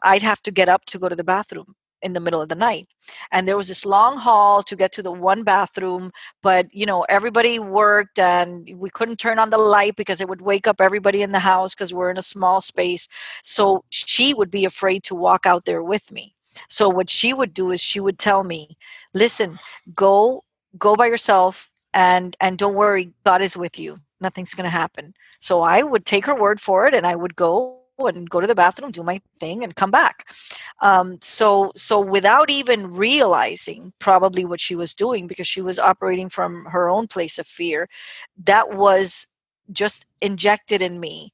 I'd have to get up to go to the bathroom in the middle of the night, and there was this long hall to get to the one bathroom. But everybody worked, and we couldn't turn on the light because it would wake up everybody in the house because we're in a small space. So she would be afraid to walk out there with me. So what she would do is she would tell me, "Listen, go go by yourself, and don't worry, God is with you. Nothing's going to happen." So I would take her word for it, and I would go and go to the bathroom, do my thing, and come back. So without even realizing probably what she was doing, because she was operating from her own place of fear, that was just injected in me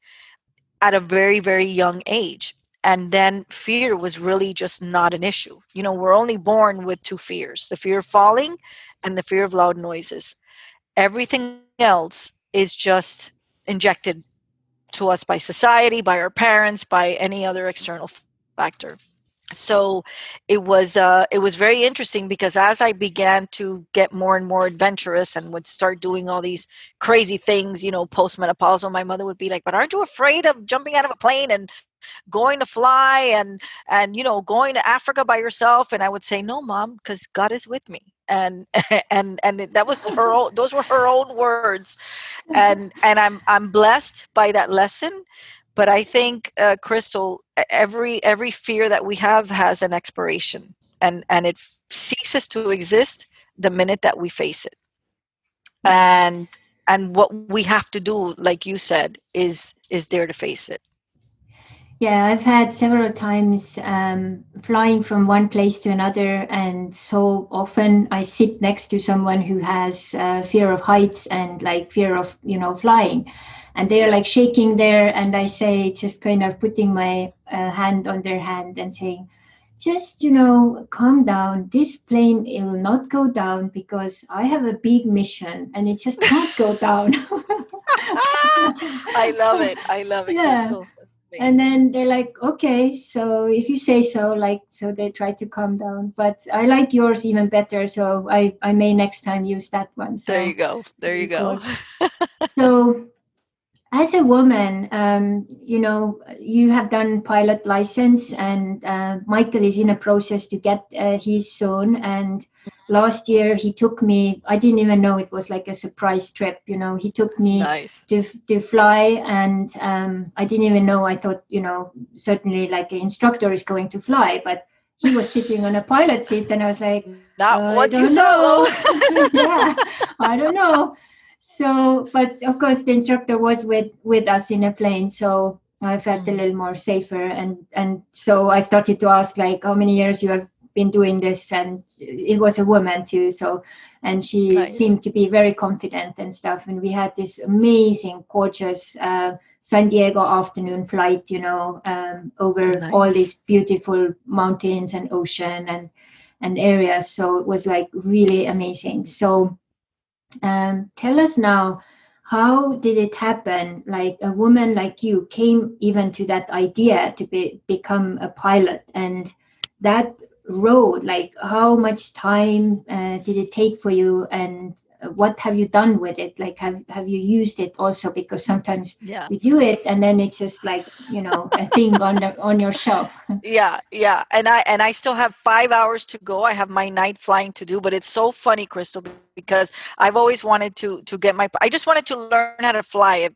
at a very, very young age. And then fear was really just not an issue. We're only born with two fears: the fear of falling and the fear of loud noises. Everything else is just injected to us by society, by our parents, by any other external factor. So it was very interesting, because as I began to get more and more adventurous and would start doing all these crazy things, postmenopausal, my mother would be like, "But aren't you afraid of jumping out of a plane and going to fly and going to Africa by yourself?" And I would say, "No, mom, because God is with me." And and that was those were her own words. And I'm blessed by that lesson. But I think, Crystal, every fear that we have has an expiration, and it ceases to exist the minute that we face it. Yeah. And what we have to do, like you said, is there to face it. Yeah, I've had several times flying from one place to another, and so often I sit next to someone who has fear of heights and like fear of flying, and they're Yeah. like shaking there, and I say, just kind of putting my hand on their hand and saying, just calm down. This plane it will not go down because I have a big mission, and it just can't go down. I love it. I love it, Yeah. Crystal. That's And amazing. then they're like, okay, so if you say so, like, so they try to calm down. But I like yours even better, so I may next time use that one. There you So go. There you very go. cool. So as a woman, you have done pilot license, and Michael is in a process to get his soon. And last year he took me. I didn't even know it was like a surprise trip. He took me Nice. to fly, and I didn't even know. I thought, certainly like an instructor is going to fly, but he was sitting on a pilot seat, and I was like, Not once I you don't solo. know. Yeah, I don't know. So, but of course, the instructor was with us in a plane, so I felt a Mhm. little more safer. And so I started to ask, like, how many years you have been doing this? And it was a woman too, so and she Nice. seemed to be very confident and stuff. And we had this amazing, gorgeous San Diego afternoon flight, over all these Nice. beautiful mountains and ocean and areas. So it was like really amazing. So tell us now, how did it happen? Like a woman like you came even to that idea to become a pilot, and that road, like how much time did it take for you, and what have you done with it? Like have you used it also? Because sometimes Yeah. we do it and then it's just like a thing on your shelf. Yeah, yeah. And I still have 5 hours to go. I have my night flying to do, but it's so funny, Crystal, because I've always wanted to get my I just wanted to learn how to fly.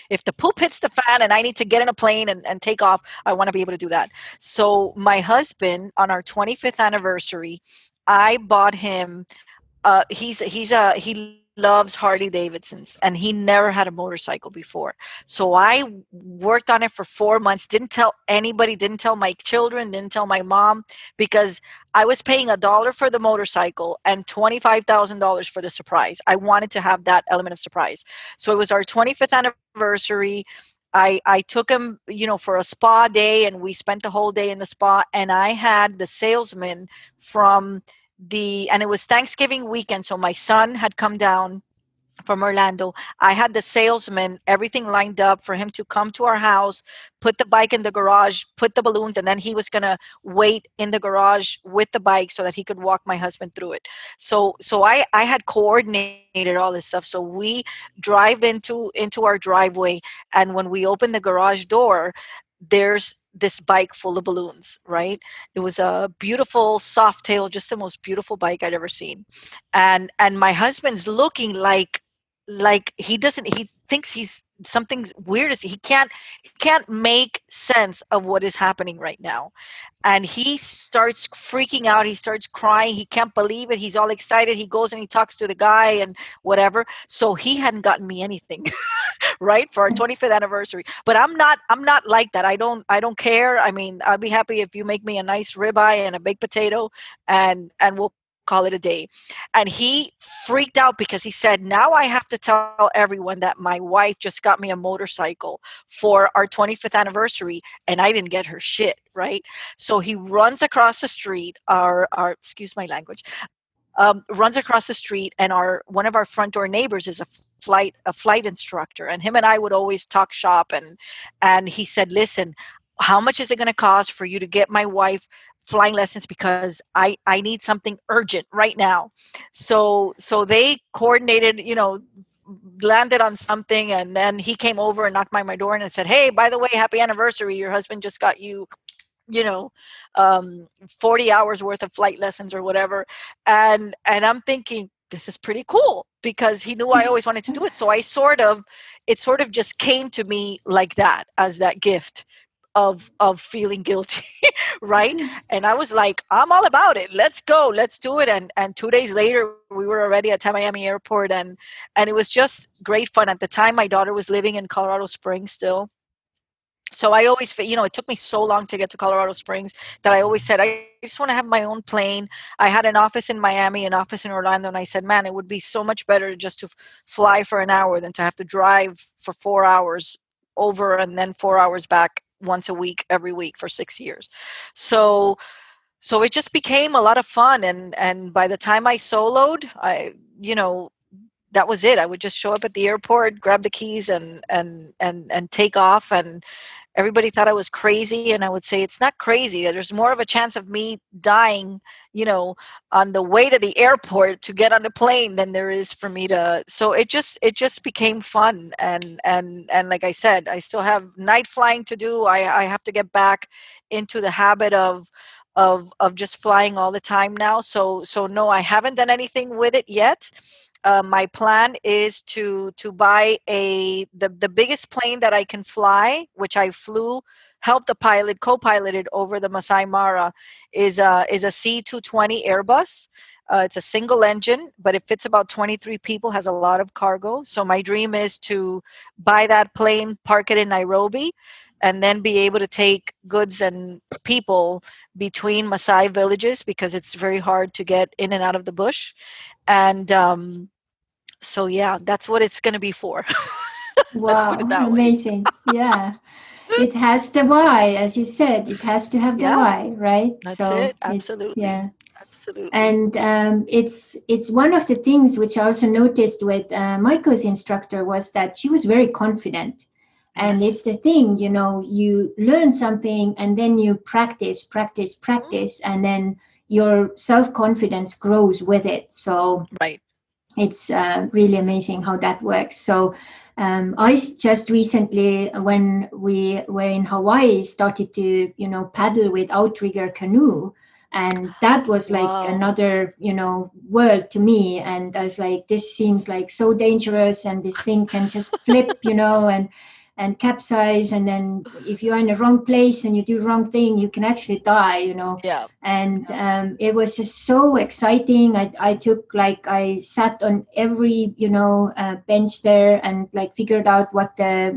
If the poop hits the fan and I need to get in a plane and take off, I want to be able to do that. So my husband, on our 25th anniversary, I bought him he loves Harley Davidsons, and he never had a motorcycle before. So I worked on it for 4 months, didn't tell anybody, didn't tell my children, didn't tell my mom, because I was paying $1 for the motorcycle and $25,000 for the surprise. I wanted to have that element of surprise. So it was our 25th anniversary. I took him, for a spa day, and we spent the whole day in the spa. And I had the salesman from and it was Thanksgiving weekend. So my son had come down from Orlando. I had the salesman, everything lined up for him to come to our house, put the bike in the garage, put the balloons, and then he was gonna wait in the garage with the bike so that he could walk my husband through it. So I had coordinated all this stuff. So we drive into our driveway, and when we open the garage door, there's this bike full of balloons, right? It was a beautiful soft tail, just the most beautiful bike I'd ever seen. And my husband's looking like he thinks he's something weird. He can't make sense of what is happening right now. And he starts freaking out, he starts crying, he can't believe it, he's all excited, he goes and he talks to the guy and whatever. So he hadn't gotten me anything right, for our 25th anniversary. But I'm not like that. I don't care. I mean, I'll be happy if you make me a nice ribeye and a baked potato, and we'll call it a day. And he freaked out because he said, now I have to tell everyone that my wife just got me a motorcycle for our 25th anniversary, and I didn't get her shit, right? So he runs across the street, our excuse my language, runs across the street, and our one of our front door neighbors is a flight instructor, and him and I would always talk shop. And he said, listen, how much is it going to cost for you to get my wife flying lessons, because I need something urgent right now. So they coordinated, landed on something, and then he came over and knocked by my door and said, hey, by the way, happy anniversary, your husband just got you, you know 40 hours worth of flight lessons or whatever. And I'm thinking, this is pretty cool, because he knew I always wanted to do it. So it sort of just came to me like that, as that gift of feeling guilty. Right. And I was like, I'm all about it, let's go, let's do it. And 2 days later we were already at Miami airport, and it was just great fun. At the time, my daughter was living in Colorado Springs still. So I always, it took me so long to get to Colorado Springs, that I always said, I just want to have my own plane. I had an office in Miami, an office in Orlando, and I said, man, it would be so much better just to fly for an hour than to have to drive for 4 hours over and then 4 hours back once a week, every week for 6 years. So it just became a lot of fun. And by the time I soloed, that was it. I would just show up at the airport, grab the keys, and take off. And everybody thought I was crazy, and I would say, it's not crazy. There's more of a chance of me dying, on the way to the airport to get on the plane, than there is for me to. So it just became fun. And like I said, I still have night flying to do. I have to get back into the habit of just flying all the time now. So no, I haven't done anything with it yet. My plan is to buy the biggest plane that I can fly, which I flew, helped the pilot, co-piloted over the Masai Mara, is a C220 Airbus. It's a single engine, but it fits about 23 people, has a lot of cargo. So my dream is to buy that plane, park it in Nairobi, and then be able to take goods and people between Masai villages, because it's very hard to get in and out of the bush. And so yeah, that's what it's going to be for. Let's put it Wow, that way. amazing. Yeah. It has the why, as you said, it has to have the Yeah, why, right? that's So it. it, Absolutely. yeah. Absolutely. And it's one of the things which I also noticed with Michael's instructor was that she was very confident. And it's Yes. the thing, you learn something and then you practice, practice, Mm, practice, and then your self-confidence grows with it. So right. it's really amazing how that works. So just recently, when we were in Hawaii, started to paddle with outrigger canoe, and that was like Wow. another world to me. And I was like, this seems like so dangerous, and this thing can just flip, and capsize. And then if you're in the wrong place and you do wrong thing, you can actually die. Yeah. And Yeah. it was just so exciting. I sat on every bench there, and like figured out what the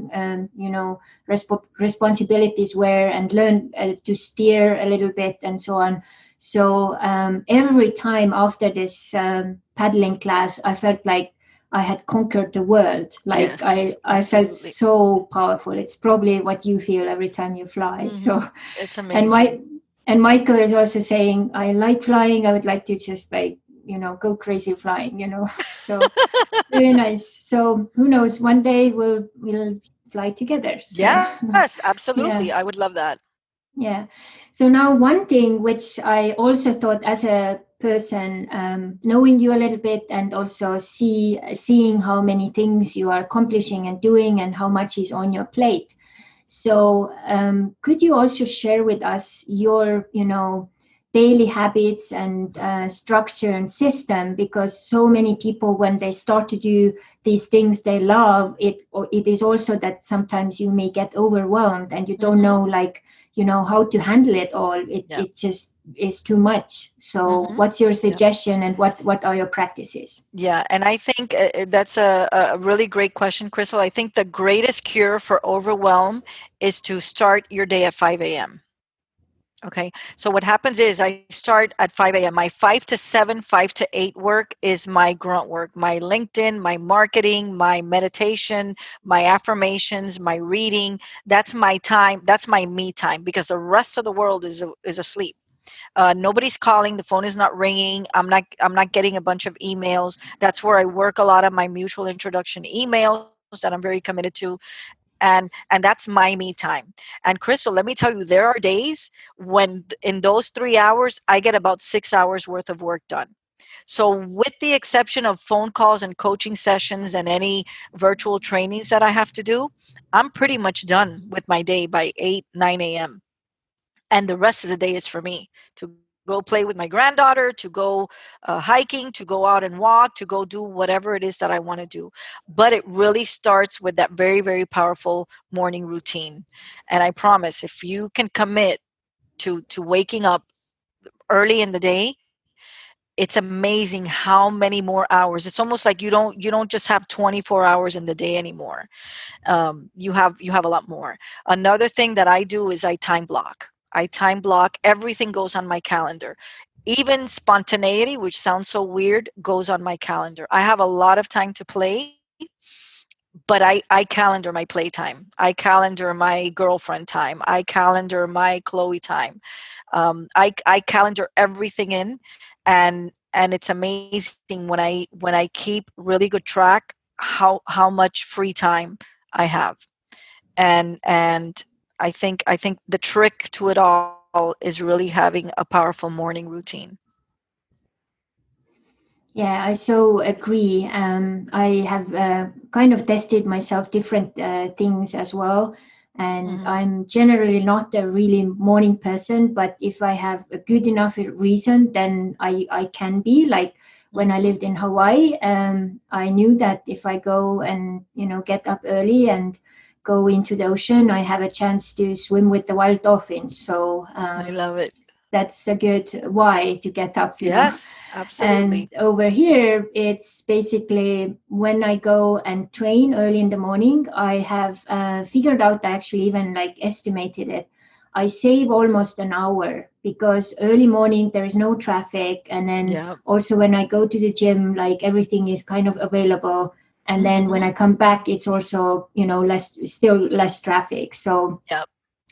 responsibilities were, and learned to steer a little bit and so on. So every time after this paddling class, I felt like I had conquered the world. Like Yes, I felt absolutely. so powerful. It's probably what you feel every time you fly. So, It's and amazing. Michael is also saying, I like flying. I would like to just like, go crazy flying, So very nice. So who knows? One day we'll fly together. So Yes, absolutely. I yeah. would love that. Yeah. So now one thing which I also thought as a person, knowing you a little bit and also seeing how many things you are accomplishing and doing and how much is on your plate. So could you also share with us your, daily habits and structure and system? Because so many people, when they start to do these things they love, it is also that sometimes you may get overwhelmed and you don't Mm-hmm. know, like, how to handle it all. it Yeah. it just is too much. So Mm-hmm. what's your Yeah. suggestion and what are your practices? Yeah, and I think that's a really great question, Crystal. I think the greatest cure for overwhelm is to start your day at 5 a.m. Okay. So what happens is I start at 5 a.m. My 5 to 7, 5 to 8 work is my grunt work, my LinkedIn, my marketing, my meditation, my affirmations, my reading. That's my time. That's my me time because the rest of the world is asleep. Nobody's calling. The phone is not ringing. I'm not getting a bunch of emails. That's where I work a lot of my mutual introduction emails that I'm very committed to, and that's my me time. And Crystal, let me tell you, there are days when in those 3 hours I get about 6 hours worth of work done. So with the exception of phone calls and coaching sessions and any virtual trainings that I have to do, I'm pretty much done with my day by 8 9 a.m. And the rest of the day is for me to go play with my granddaughter, to go hiking, to go out and walk, to go do whatever it is that I want to do. But it really starts with that very, very powerful morning routine. And I promise, if you can commit to waking up early in the day, it's amazing how many more hours. It's almost like you don't just have 24 hours in the day anymore. You have a lot more. Another thing that I do is I time block. Everything goes on my calendar. Even spontaneity, which sounds so weird, goes on my calendar. I have a lot of time to play, but I calendar my playtime. I calendar my girlfriend time. I calendar my Chloe time. I calendar everything in, and it's amazing when I keep really good track how much free time I have. And I think the trick to it all is really having a powerful morning routine. Yeah, I so agree. I have kind of tested myself different things as well. And Hmm. I'm generally not a really morning person, but if I have a good enough reason, then I can be. Like when I Hmm. lived in Hawaii, I knew that if I go and, get up early and go into the ocean, I have a chance to swim with the wild dolphins. So I love it. that's a good why to get up. Yes, absolutely. And over here, it's basically when I go and train early in the morning, I have figured out, actually even like estimated it. I save almost an hour because early morning there is no traffic. And then Yeah. also when I go to the gym, like everything is kind of available. And then when I Hmm. come back, it's also, still less traffic. So Yeah.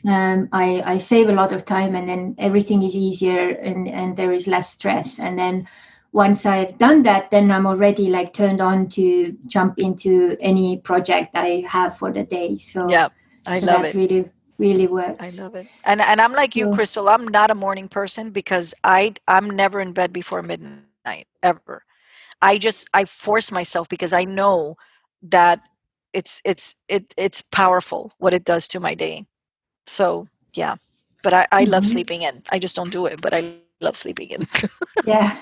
I save a lot of time, and then everything is easier, and there is less stress. And then once I've done that, then I'm already like turned on to jump into any project I have for the day. So, Yeah. I so love that it. really, really I works. love it. And I'm like you, So, Crystal. I'm not a morning person because I'm never in bed before midnight ever. I force myself because I know that it's powerful what it does to my day. So yeah. But I love mhm. sleeping in. I just don't do it, but I love sleeping in. Yeah,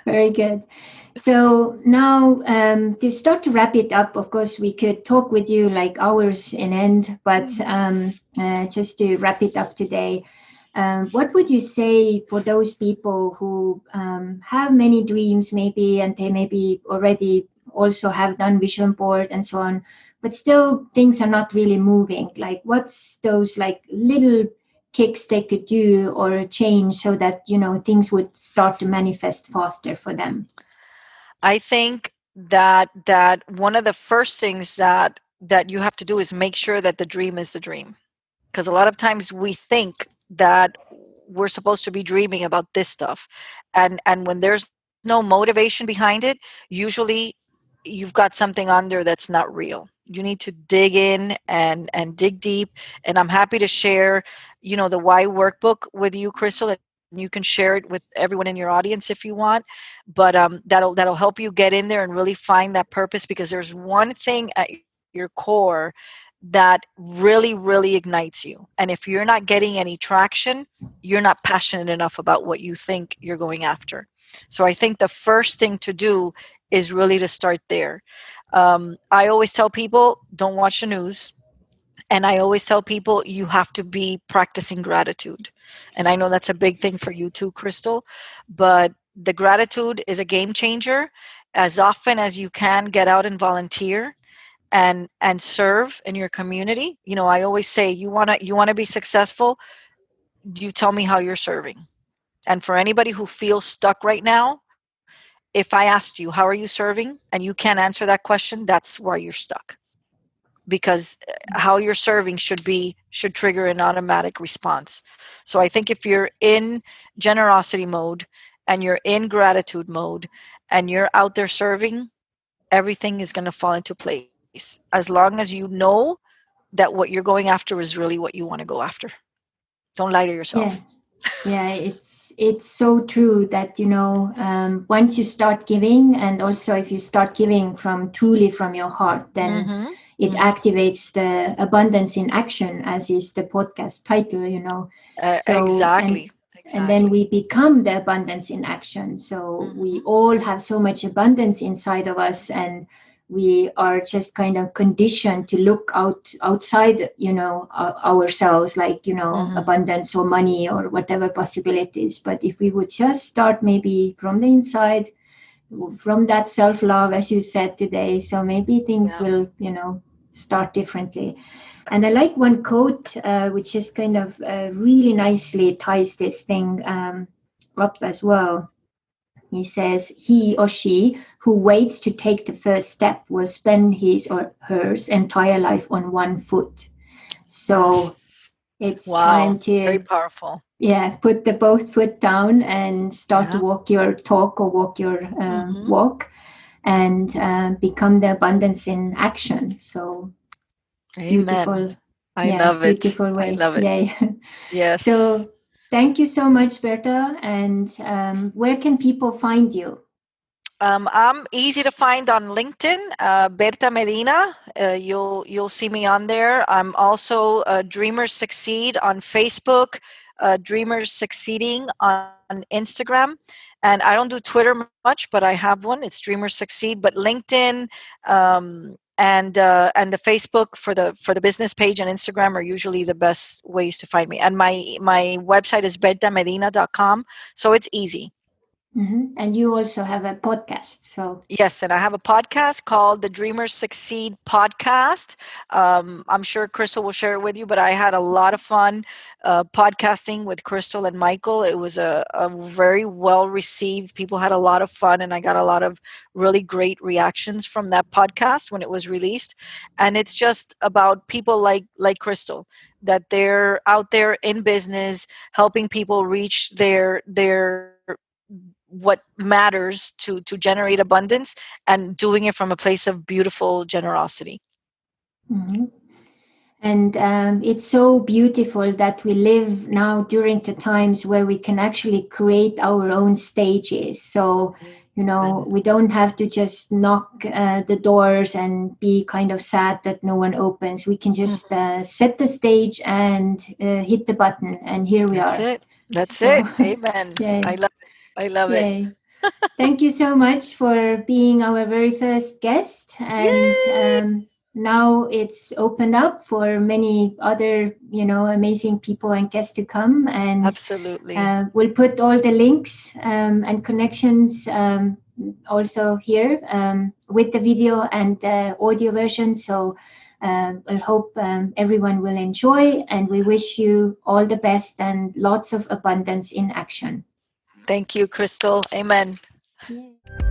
very good. So now, to start to wrap it up, of course, we could talk with you like hours in end, but Mhm. just to wrap it up today, what would you say for those people who have many dreams, maybe, and they maybe already also have done vision board and so on, but still things are not really moving? Like, what's those like little kicks they could do or change so that things would start to manifest faster for them? I think that one of the first things that you have to do is make sure that the dream is the dream, because a lot of times we think that we're supposed to be dreaming about this stuff, and when there's no motivation behind it, usually you've got something under that's not real. You need to dig in and dig deep. And I'm happy to share, the why workbook with you, Crystal, and you can share it with everyone in your audience if you want. But that'll help you get in there and really find that purpose, because there's one thing at your core that really ignites you. And if you're not getting any traction, you're not passionate enough about what you think you're going after. So I think the first thing to do is really to start there. I always tell people, don't watch the news. And I always tell people, you have to be practicing gratitude. And I know that's a big thing for you too, Crystal. But the gratitude is a game changer. As often as you can, get out and volunteer and serve in your community. I always say, you want to be successful, you tell me how you're serving. And for anybody who feels stuck right now, if I asked you, how are you serving, and you can't answer that question, that's why you're stuck. Because how you're serving should trigger an automatic response. So I think if you're in generosity mode and you're in gratitude mode and you're out there serving, everything is going to fall into place, as long as you know that what you're going after is really what you want to go after. Don't lie to Yeah. yourself. Yeah, it's so true that once you start giving, and also if you start giving from truly from your heart, then Mm-hmm. it Mm-hmm. activates the abundance in action, as is the podcast title. So Exactly. and then Exactly. we become the abundance in action. So we Mm-hmm. all have so much abundance inside of us, and we are just kind of conditioned to look outside ourselves, like Mm-hmm. abundance or money or whatever possibilities. But if we would just start maybe from the inside, from that self-love, as you said today, so maybe things Yeah. will start differently. And I like one quote, which just kind of really nicely ties this thing up as well. He says, he or she who waits to take the first step will spend his or hers entire life on one foot. So Yes. it's Wow. time Very to, powerful. yeah, put the both foot down and start to Yeah. walk your talk or walk your Mm-hmm. walk, and become the abundance in action. So Amen. beautiful. I Yeah, love it. beautiful I way. love it. Yay. Yes. So thank you so much, Berta. And where can people find you? I'm easy to find on LinkedIn, Berta Medina. You'll see me on there. I'm also Dreamers Succeed on Facebook, Dreamers Succeeding on Instagram, and I don't do Twitter much, but I have one. It's Dreamers Succeed. But LinkedIn, and the Facebook for the business page and Instagram are usually the best ways to find me. And my website is bertamedina.com, so it's easy. And you also have a podcast. So, Yes, and I have a podcast called the Dreamers Succeed podcast. I'm sure Crystal will share it with you, but I had a lot of fun podcasting with Crystal and Michael. It was a very well received. People had a lot of fun, and I got a lot of really great reactions from that podcast when it was released. And it's just about people like Crystal, that they're out there in business helping people reach their what matters to generate abundance, and doing it from a place of beautiful generosity. mhm. And it's so beautiful that we live now during the times where we can actually create our own stages. So, Amen. we don't have to just knock the doors and be kind of sad that no one opens. We can just Mhm. set the stage and hit the button, and here we That's are. it. That's So, it. Amen. I yay, love it. I love it. yay. Thank you so much for being our very first guest. And Yay! now it's opened up for many other, amazing people and guests to come. And Absolutely. we'll put all the links and connections also here with the video and the audio version. So I hope everyone will enjoy. And we wish you all the best and lots of abundance in action. Thank you, Crystal. Amen. Yeah.